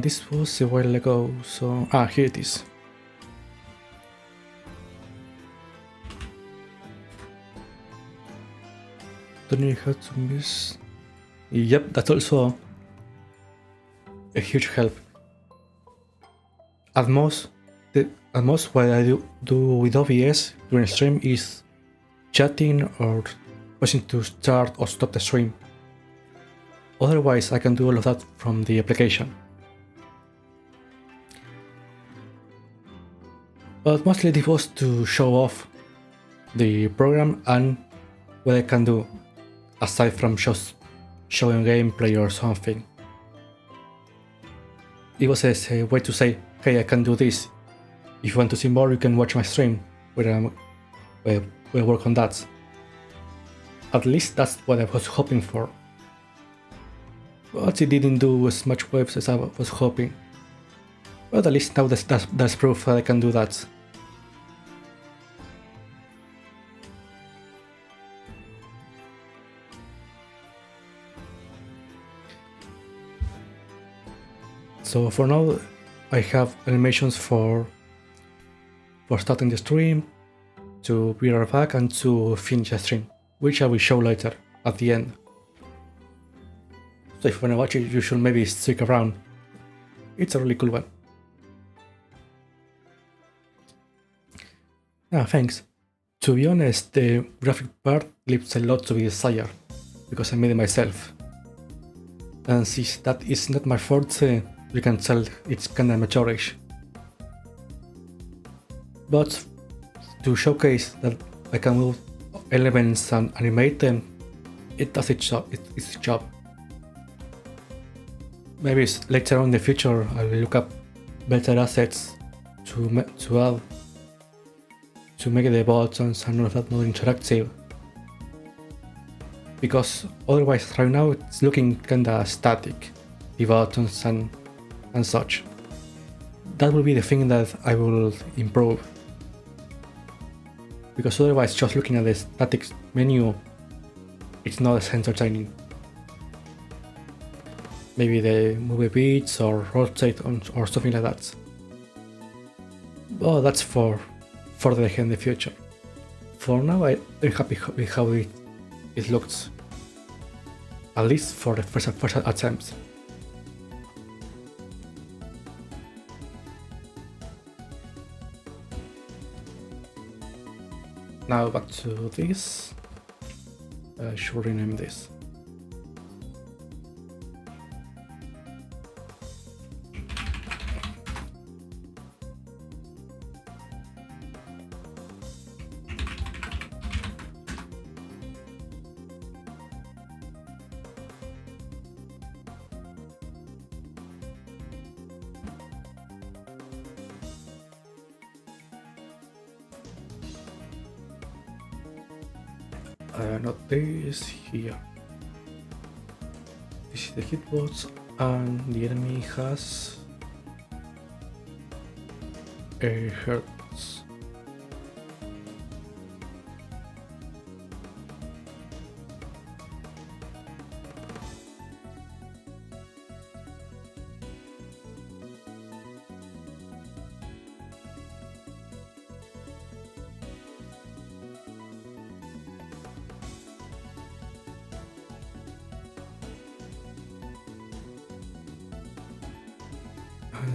Speaker 1: This was a while ago, so here it is. Don't know how to miss. Yep, that's also a huge help. At most, what I do with OBS during stream is chatting or pushing to start or stop the stream. Otherwise, I can do all of that from the application. But mostly this was to show off the program and what I can do, aside from just showing gameplay or something. It was a way to say, hey, I can do this. If you want to see more, you can watch my stream where I work on that. At least that's what I was hoping for. But it didn't do as much waves as I was hoping. But at least now that's proof that I can do that. So for now, I have animations for starting the stream, to be right back, and to finish the stream, which I will show later at the end. So if you wanna watch it, you should maybe stick around. It's a really cool one. Thanks. To be honest, the graphic part leaves a lot to be desired, because I made it myself. And since that is not my forte, you can tell it's kinda amateurish. But to showcase that I can move elements and animate them, it does its job. Maybe later on in the future I will look up better assets to add to make the buttons and all of that more interactive. Because otherwise right now it's looking kinda static, the buttons and such. That will be the thing that I will improve. Because otherwise just looking at the static menu, it's not as entertaining. Maybe they move a bit or rotate or something like that. Well, that's for in the future. For now, I'm happy with how it looks. At least for the first attempt. Now back to this. I should rename this. Not this here. This is the hitbox, and the enemy has a hertz.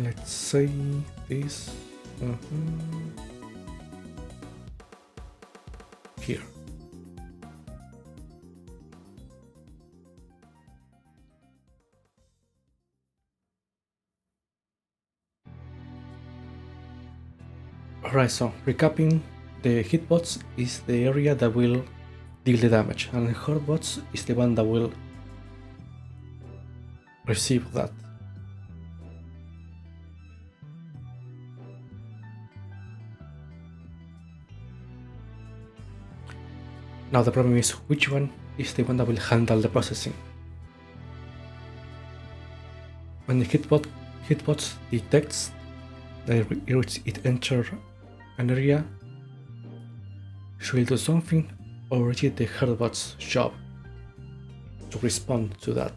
Speaker 1: Let's say this here. Alright, so recapping, the hitbox is the area that will deal the damage, and the hurtbox is the one that will receive that. Now the problem is which one is the one that will handle the processing. When the hitbox detects that it enters an area, should it do something, or is it the herdbot's job to respond to that?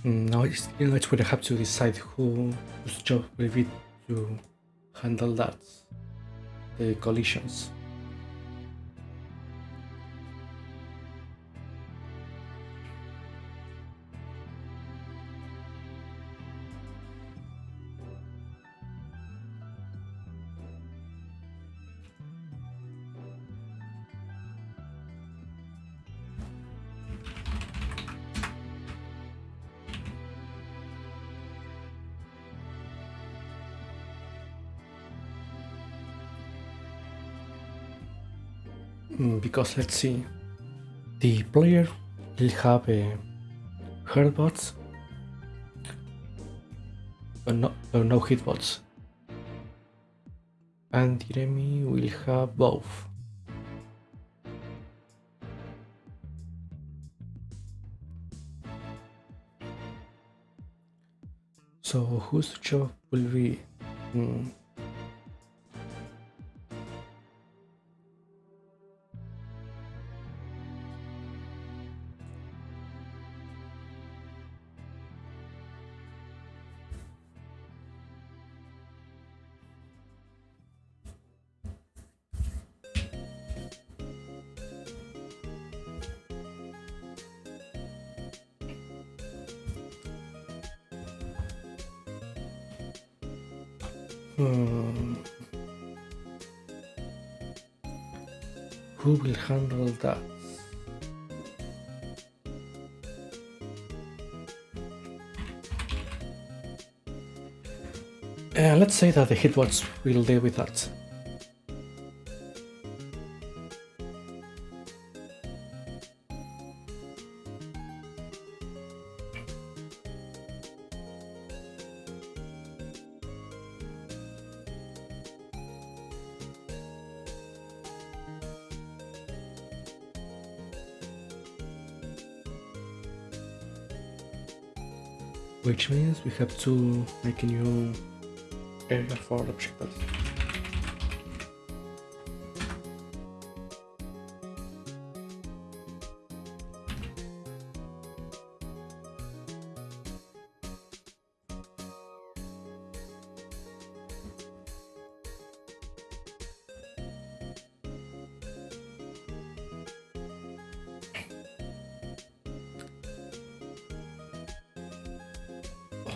Speaker 1: Now it's where I have to decide whose job will be to handle that, the collisions. Because let's see, the player will have a herdbots or no hitbots, and the enemy will have both. So whose job will be? Who will handle that? Let's say that the hitbots will deal with that. Which means we have to make a new area for objectives.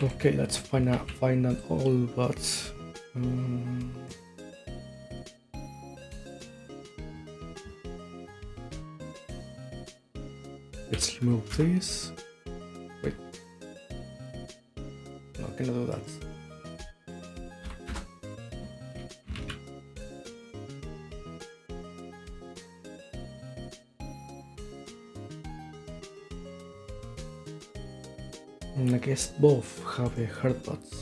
Speaker 1: Okay, let's find out all, but let's remove this. Wait, no, I cannot do that. I guess both have a herdbots.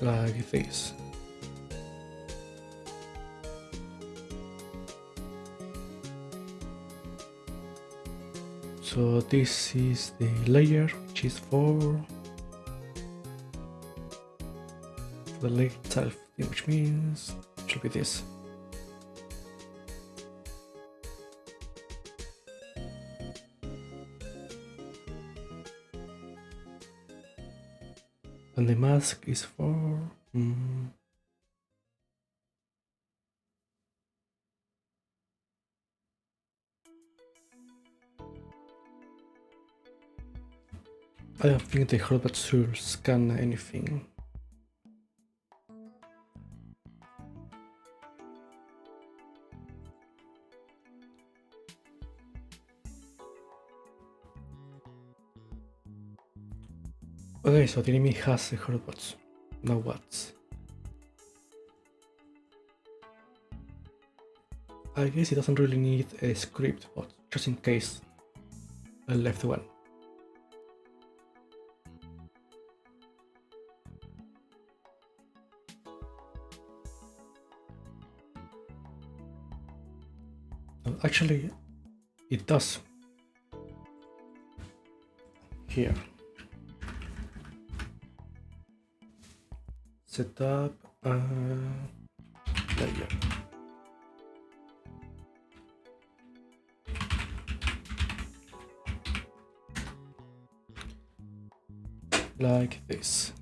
Speaker 1: Like this. So this is the layer which is for the layer itself, which means it should be this. And the mask is for I don't think the Herbert should scan anything. Okay, so the enemy has a hurtbots. Now what? I guess it doesn't really need a script, but just in case I left one. Actually, it does. Here. Setup layer. Like this.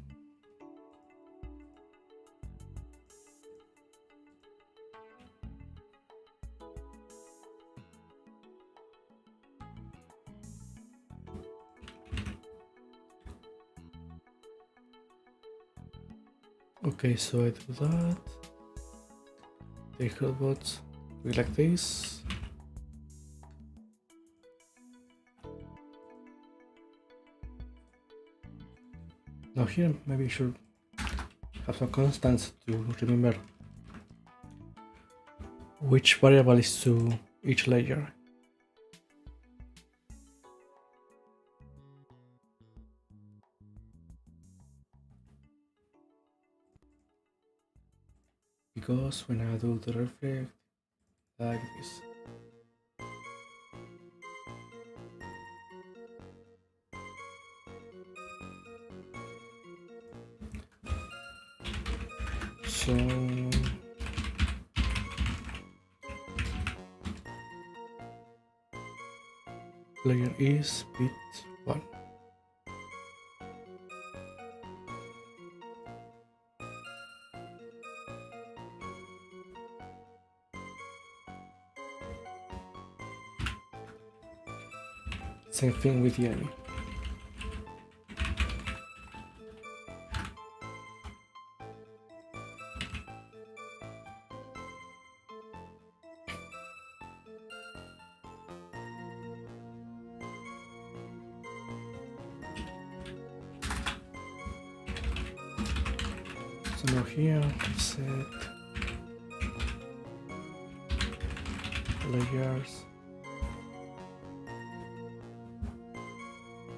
Speaker 1: Okay, so I do that. The hotbots do it like this. Now here maybe you should have some constants to remember which variable is to each layer. Because when I do the reflect like this. So layer is bit 1. Same thing with the enemy. So now here set layers.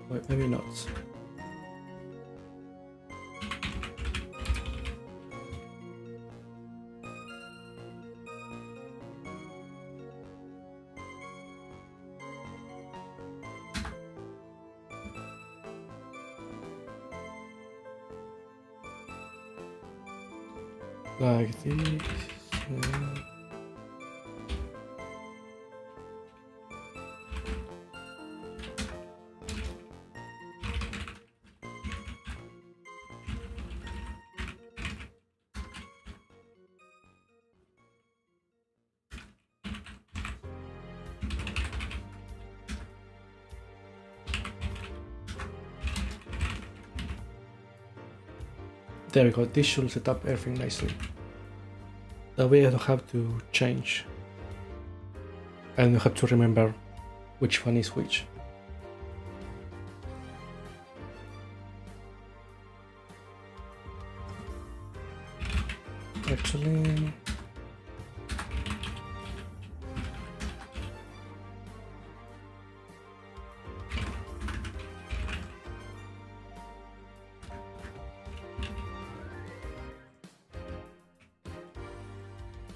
Speaker 1: Wait, maybe not. Like this. There we go, this should set up everything nicely. That way I don't have to change. I don't have to remember which one is which. Actually,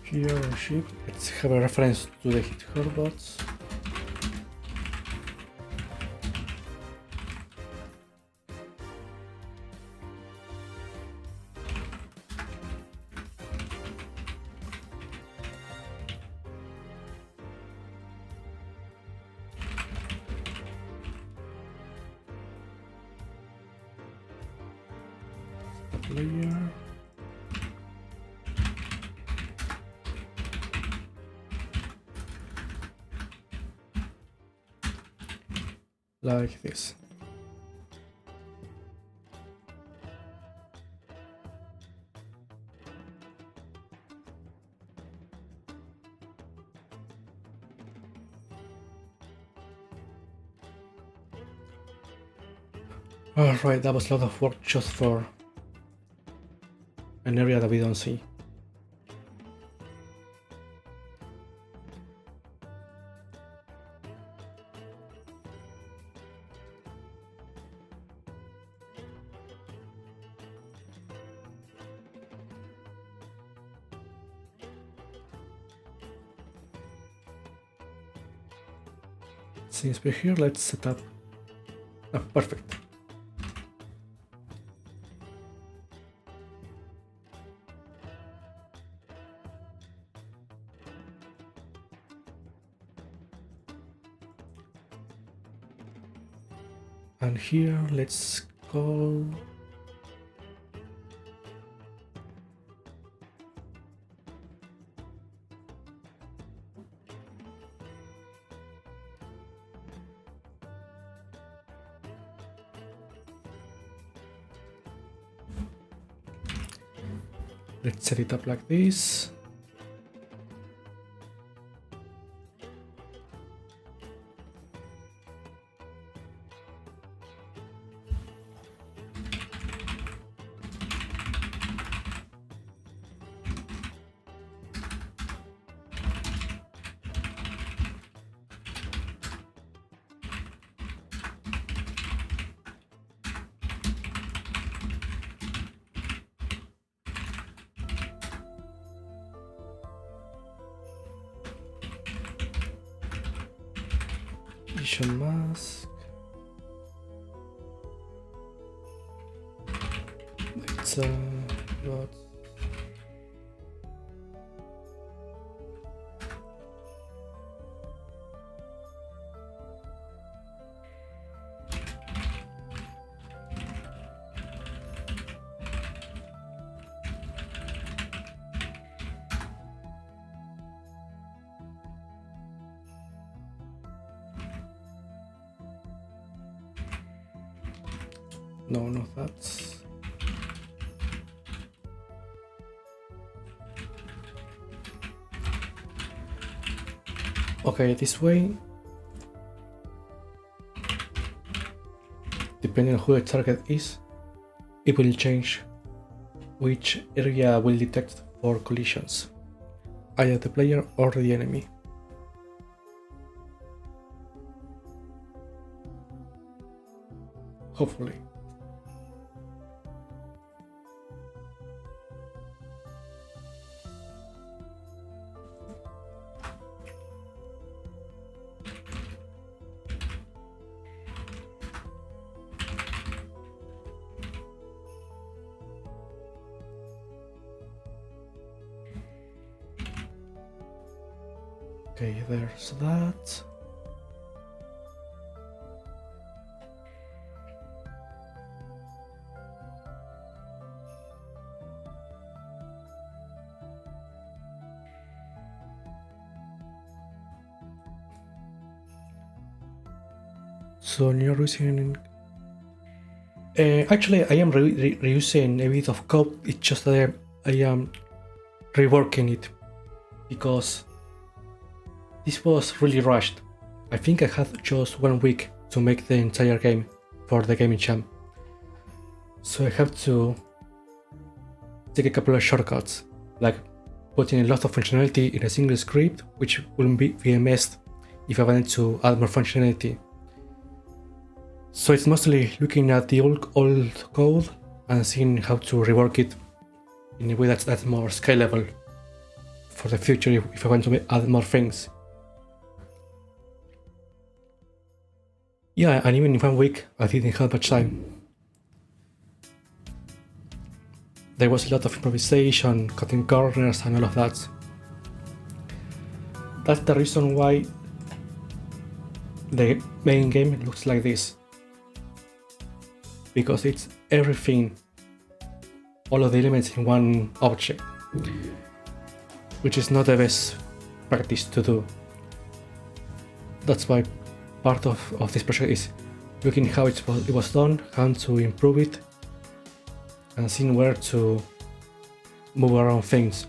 Speaker 1: here on shift, let's have a reference to the hit hotbots. Layer. Like this. Alright, that was a lot of work just for an area that we don't see. Since we're here, let's set up. Oh, perfect. And here, let's call. Let's set it up like this. Vision mask. It's what? No, not that. Okay, this way, depending on who the target is, it will change which area will detect for collisions, either the player or the enemy. Hopefully. Okay, there's that. So you're using. Actually, I am reusing a bit of code. It's just that I am reworking it because this was really rushed. I think I had just 1 week to make the entire game for the gaming jam. So I have to take a couple of shortcuts, like putting a lot of functionality in a single script, which wouldn't be a mess if I wanted to add more functionality. So it's mostly looking at the old code and seeing how to rework it in a way that's more scalable for the future if I want to add more things. Yeah, and even in 1 week, I didn't have much time. There was a lot of improvisation, cutting corners, and all of that. That's the reason why the main game looks like this. Because it's everything, all of the elements in one object, which is not the best practice to do. That's why part of this project is looking how it was done, how to improve it, and seeing where to move around things.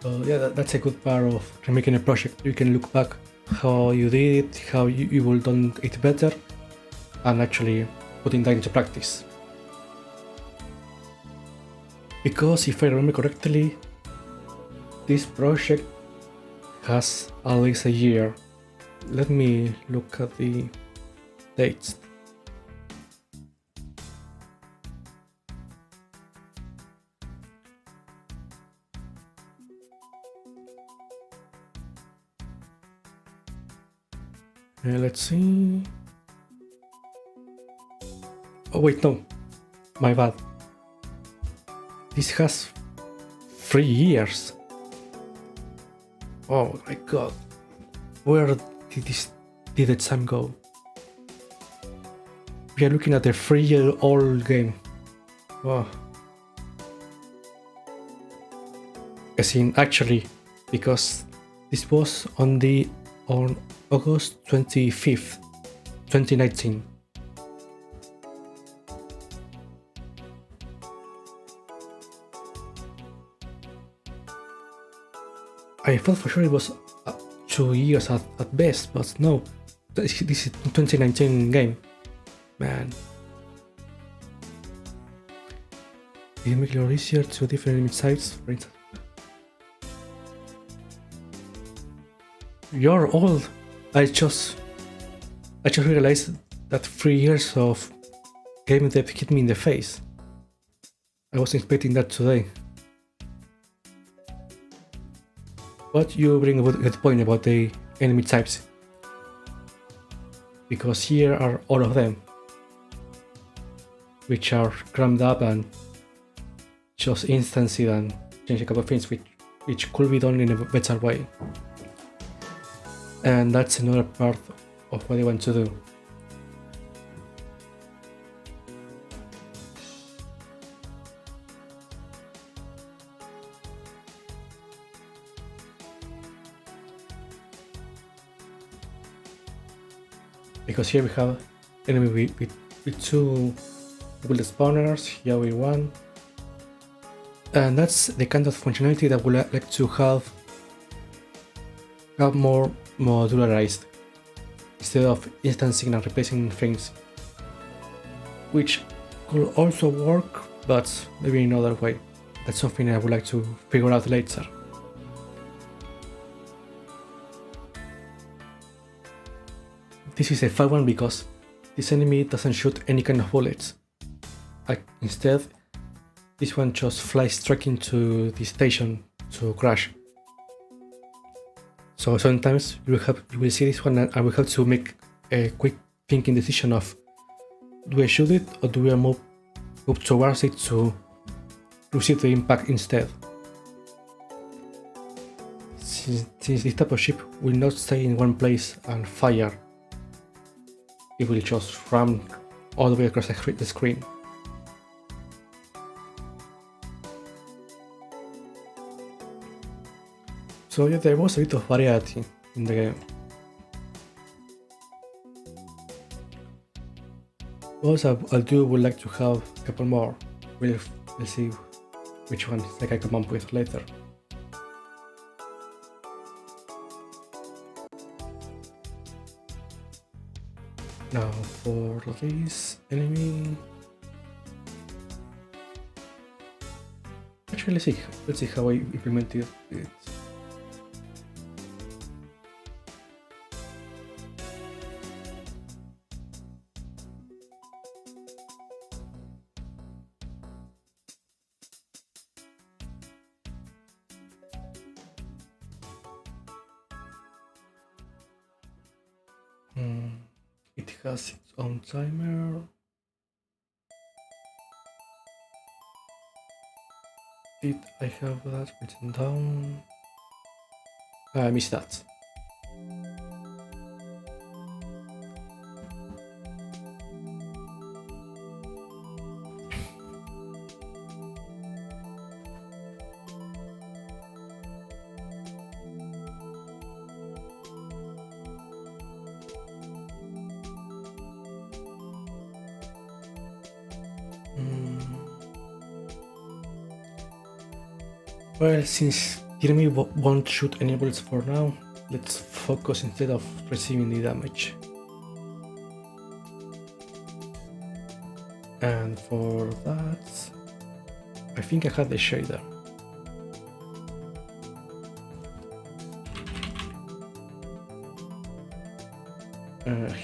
Speaker 1: So yeah, that's a good part of remaking a project. You can look back how you did it, how you will done it better, and actually putting that into practice. Because if I remember correctly, this project has at least a year. Let me look at the dates. Let's see. Oh wait, no, my bad. This has 3 years. Oh my god. Where did the time go? We are looking at a 3-year-old game. Oh. As in, actually, because this was on August 25th, 2019. I thought for sure it was 2 years at best, but no, this is 2019 game. Man. Did it make it easier to different enemy types, for instance? You're old. I just realized that 3 years of game depth hit me in the face. I wasn't expecting that today. But you bring a good point about the enemy types. Because here are all of them, which are crammed up and just instanced and change a couple of things which could be done in a better way. And that's another part of what I want to do. Because here we have enemy with 2 bullet spawners, here we 1. And that's the kind of functionality that we like to have more modularized, instead of instancing and replacing things, which could also work, but maybe in another way. That's something I would like to figure out later. This is a fun one because this enemy doesn't shoot any kind of bullets. Instead, this one just flies straight into the station to crash. So sometimes you will see this one and I will have to make a quick thinking decision of, do I shoot it or do I move towards it to receive the impact instead? Since this type of ship will not stay in one place and fire, it will just run all the way across the screen. So yeah, there was a bit of variety in the game. Also, I would like to have a couple more. We'll see which one I can come up with later. Now for this enemy. Actually, let's see how I implemented it. It has its own timer. Did I have that written down? I missed that. Well, since Enemy won't shoot any bullets for now. Let's focus instead of receiving the damage. And for that, I think I had the shader.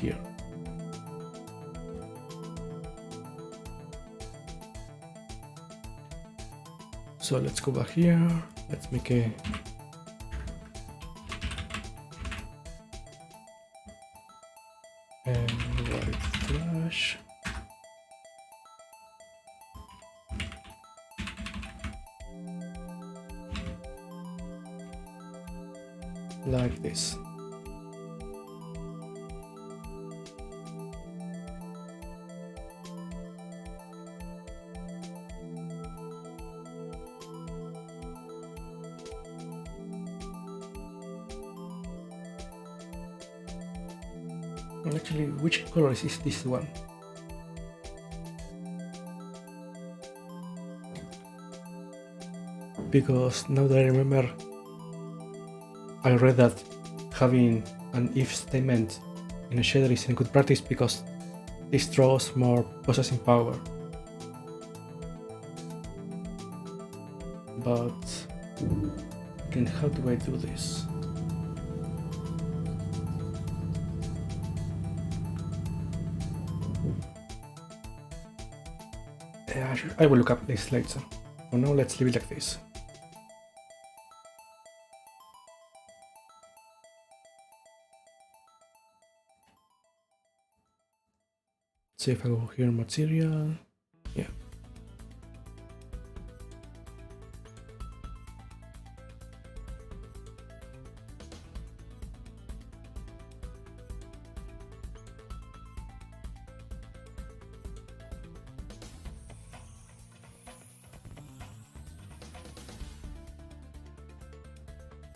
Speaker 1: Here. So let's go back here. Let's make a white flash. Like this. Actually, which color is this one? Because now that I remember, I read that having an if statement in a shader is a good practice because this draws more processing power. But then how do I do this? I will look up this later. For now, let's leave it like this. So if I go here, material, yeah.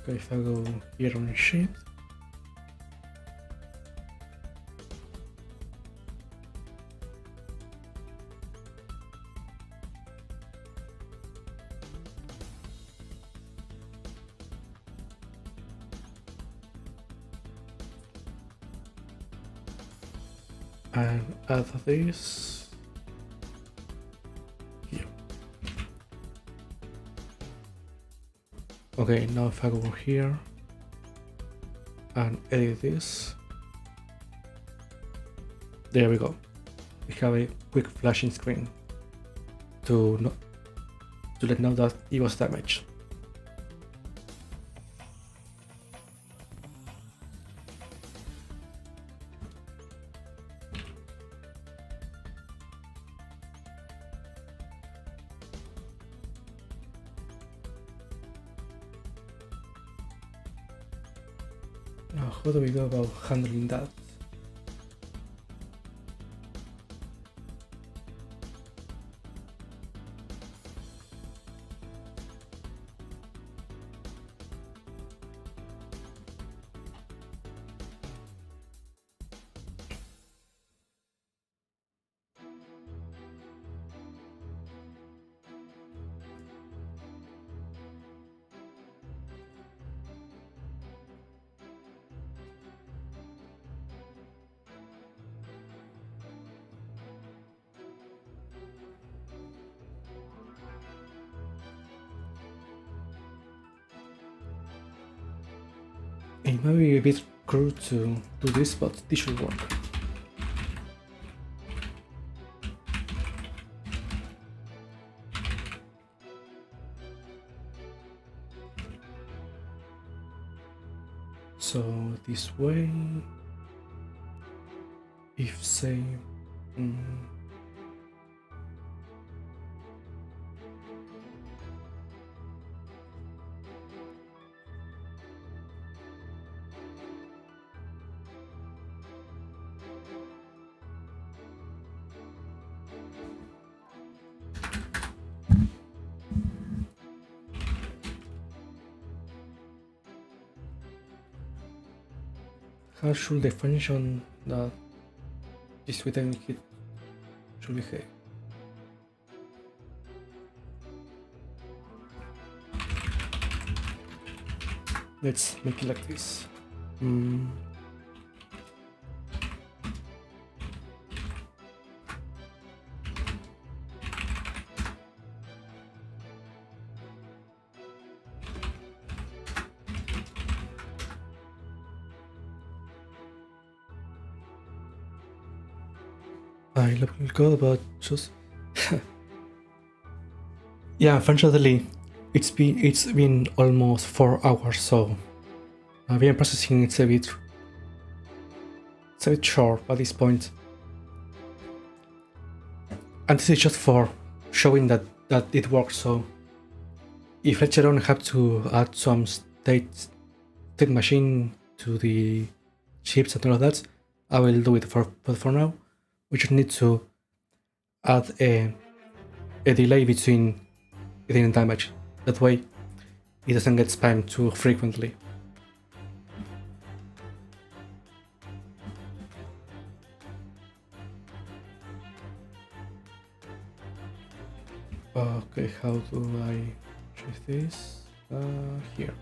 Speaker 1: Okay, if I go here on shape, and add this here. Okay, now if I go here and edit this, there we go. We have a quick flashing screen to let know that it was damaged. Now, how do we go about handling that? It might be a bit crude to do this, but this should work. So this way, if say, how should the function that this within hit should behave? Let's make it like this. I will go about just yeah. Unfortunately, it's been almost 4 hours, so VM processing it's a bit short at this point. And this is just for showing that it works. So if later on I have to add some state machine to the chips and all of that, I will do it. But for now, we just need to add a delay between hitting and damage. That way, it doesn't get spammed too frequently. Okay, how do I change this? Here.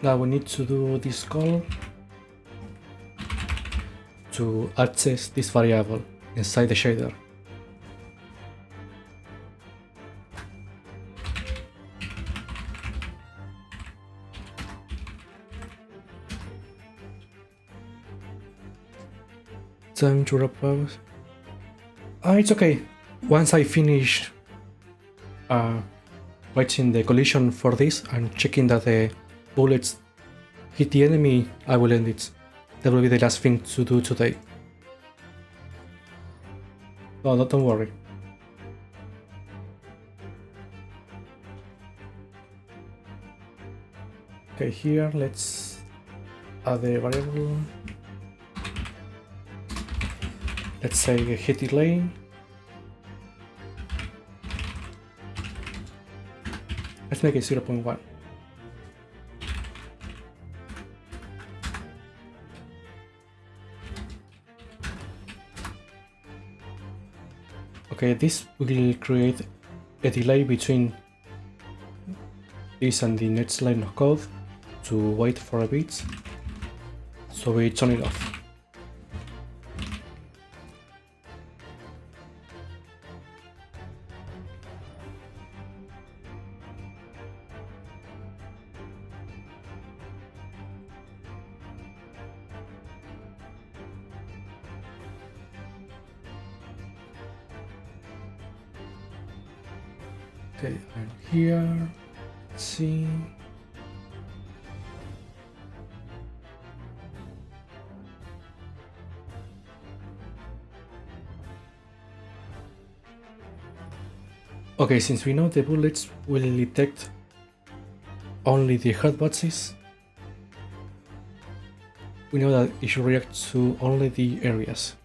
Speaker 1: Now we need to do this call to access this variable inside the shader. Time to wrap up. It's okay. Once I finish writing the collision for this and checking that the bullets hit the enemy, I will end it. That will be the last thing to do today. No, don't worry. Okay, here let's add the variable. Let's say a hit delay. Let's make it 0.1. Okay, this will create a delay between this and the next line of code to wait for a bit, so we turn it off. Okay, and here, let's see. Okay, since we know the bullets will detect only the hotboxes, we know that it should react to only the areas.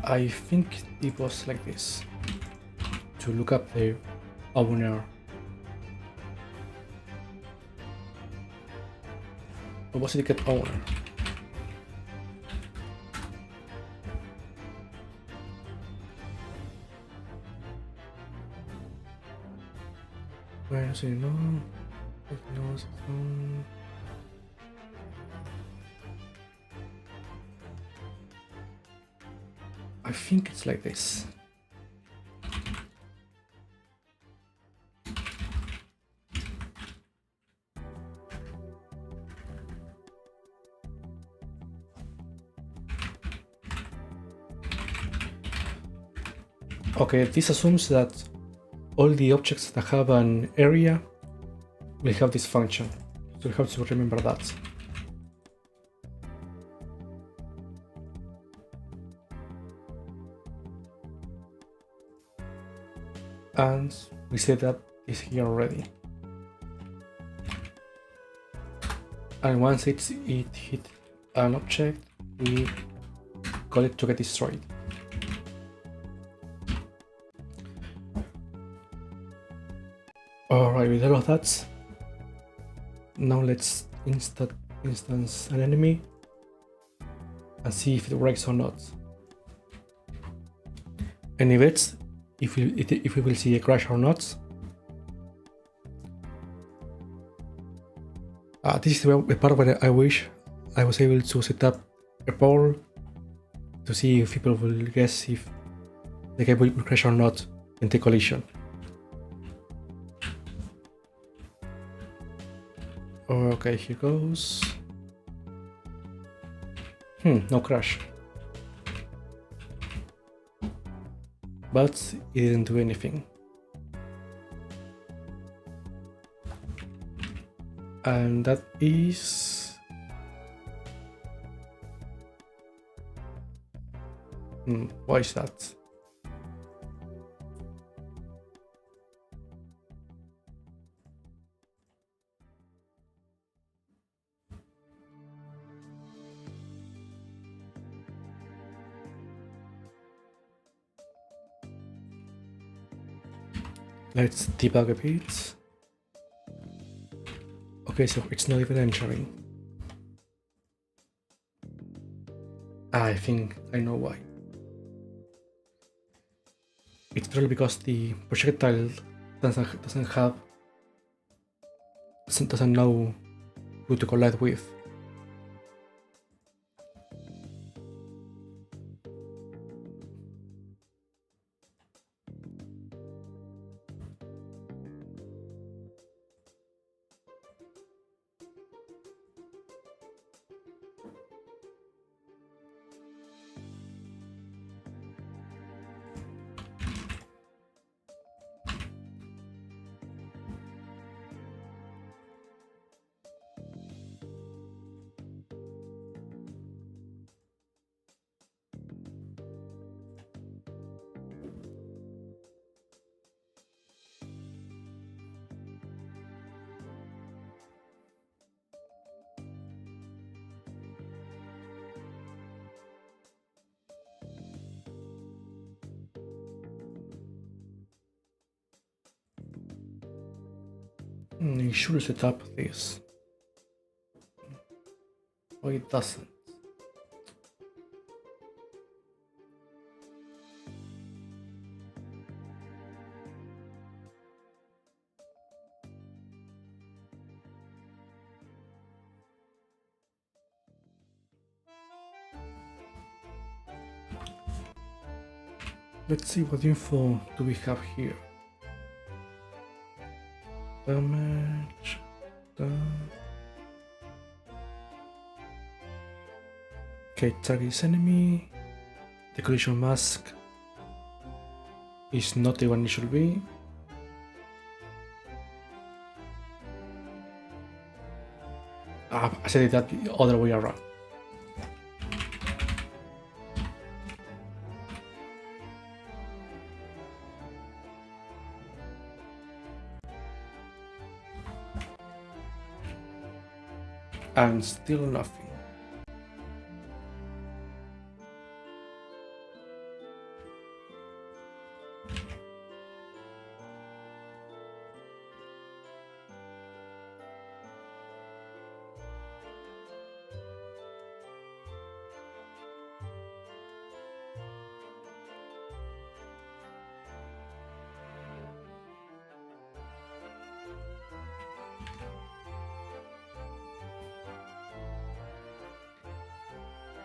Speaker 1: I think it was like this, to look up the owner. Or was it get owner? Where is it? No. I think it's like this. Okay, this assumes that all the objects that have an area will have this function, so we have to remember that. And we said that is here already. And once it hit an object, we call it to get destroyed. Alright, with all of that, now let's instance an enemy and see if it works or not. And if we will see a crash or not. This is the part where I wish I was able to set up a poll to see if people will guess if the game will crash or not in the collision. Okay, here goes. No crash. But it didn't do anything. And that is... why is that? Let's debug a bit. Okay, so it's not even entering. I think I know why. It's probably because the projectile doesn't know who to collide with. You should set up this. Oh, it doesn't. Let's see what info do we have here. Damage. Okay, target is enemy. The collision mask is not the one it should be. I said it that the other way around. And still nothing.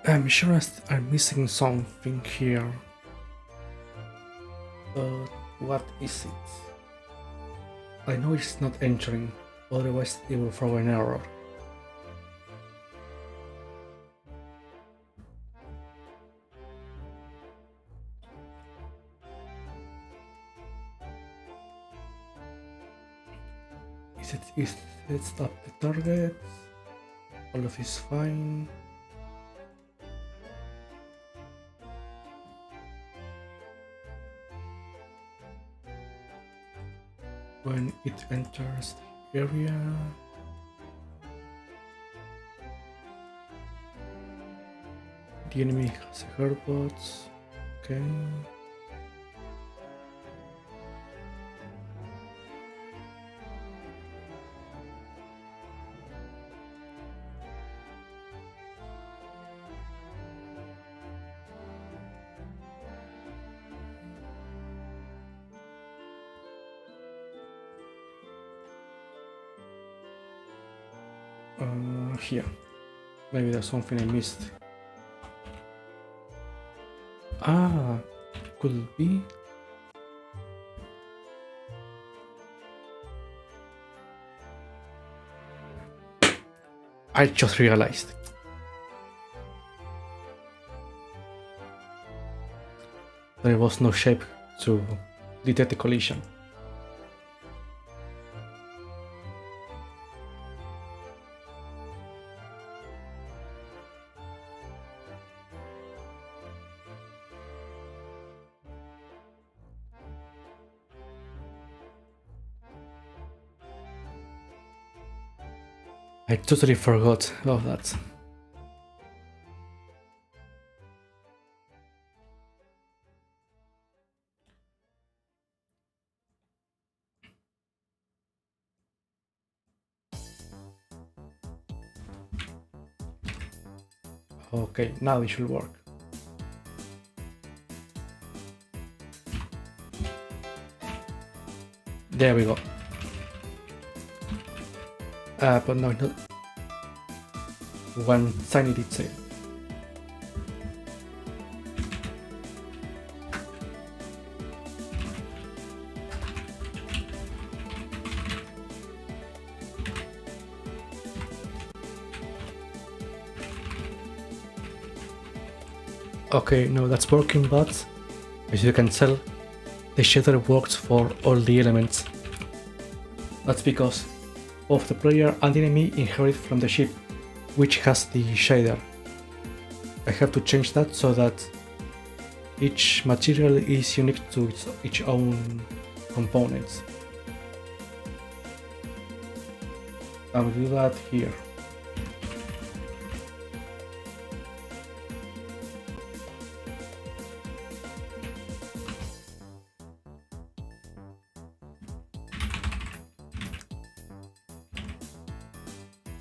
Speaker 1: I'm sure I'm missing something here. But what is it? I know it's not entering, otherwise it will throw an error. Is it up the target? All of is fine. When it enters the area, The enemy has a herbot. Okay. Here. Maybe there's something I missed. Ah, could be. I just realized. There was no shape to detect the collision. I totally forgot about that. Okay, now it should work. There we go. But no, not one tiny detail. Okay, no, that's working, but as you can tell, the shader works for all the elements. That's because both the player and the enemy inherit from the ship, which has the shader. I have to change that so that each material is unique to its own components. I will do that here.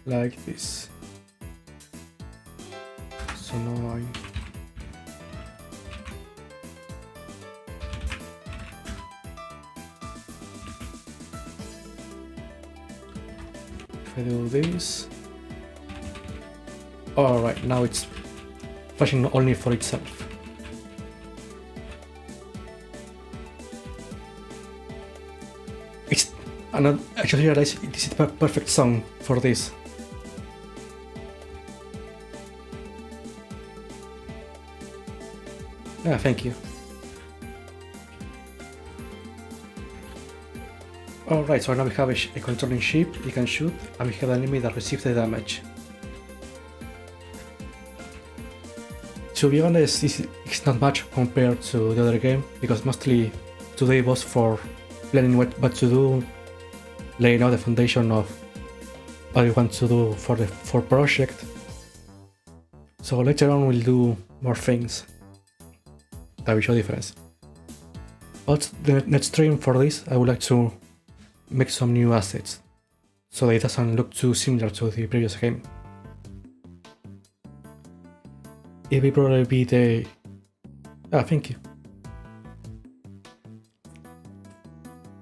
Speaker 1: Like this. So now if I do this. Alright, now it's flashing only for itself. And I just realized this is the perfect song for this. Ah, thank you. Alright, so now we have a controlling ship, it can shoot, and we have an enemy that receives the damage. To be honest, it's not much compared to the other game, because mostly today was for planning what to do, laying out the foundation of what we want to do for project. So later on we'll do more things that will show difference. But the next stream for this, I would like to make some new assets, so it doesn't look too similar to the previous game. It will probably be the... Ah, thank you.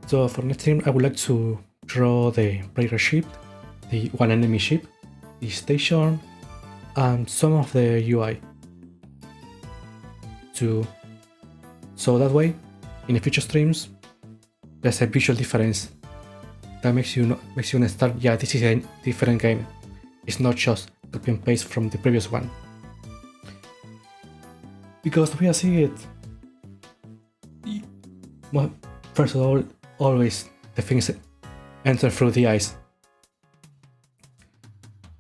Speaker 1: So for next stream, I would like to draw the player ship, the one enemy ship, the station, and some of the UI. So that way, in the future streams, there's a visual difference that makes you understand, yeah, this is a different game. It's not just copy and paste from the previous one. Because the way I see it, well, first of all, always the things enter through the eyes.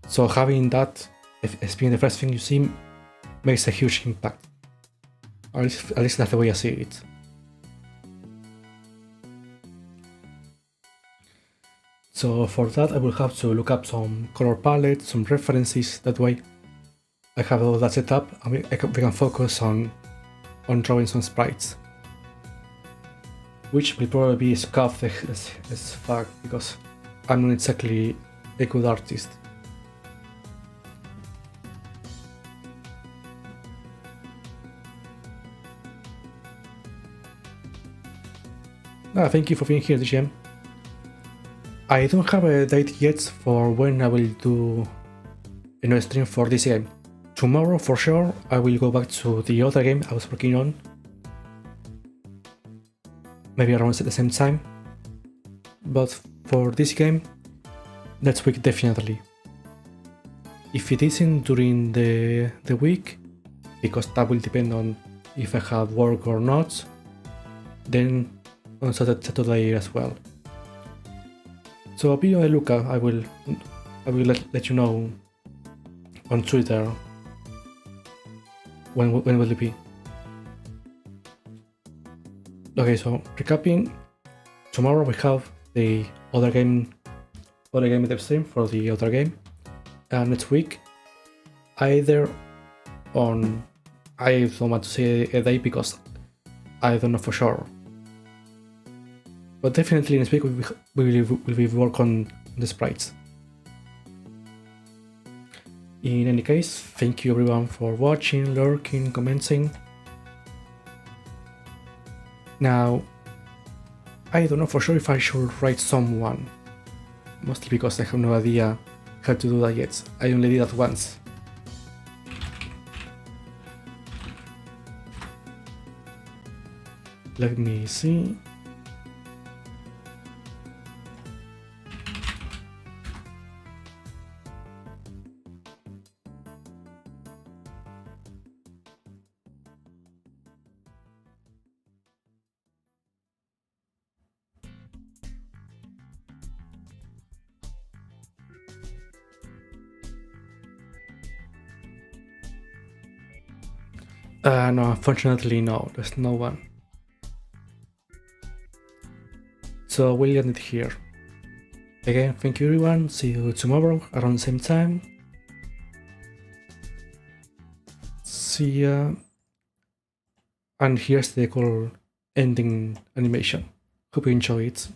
Speaker 1: So having that as being the first thing you see makes a huge impact. At least that's the way I see it. So for that I will have to look up some color palettes, some references, that way I have all that set up, and we can focus on drawing some sprites, which will probably be scuffed as fuck because I'm not exactly a good artist. Thank you for being here, DGM. I don't have a date yet for when I will do a stream for this game. Tomorrow, for sure, I will go back to the other game I was working on. Maybe around the same time. But for this game, next week definitely. If it isn't during the week, because that will depend on if I have work or not, then on Saturday as well. So be on the lookout. I will let you know on Twitter when will it be. Okay, so recapping, tomorrow we have the other game dev stream for the other game, and next week either on, I don't want to say a day because I don't know for sure, but definitely next week we will work on the sprites. In any case, thank you everyone for watching, lurking, commenting. Now, I don't know for sure if I should write someone, mostly because I have no idea how to do that yet. I only did that once. Let me see. No, unfortunately no, there's no one. So we'll end it here. Again, thank you everyone, see you tomorrow around the same time. See ya. And here's the cool ending animation. Hope you enjoy it.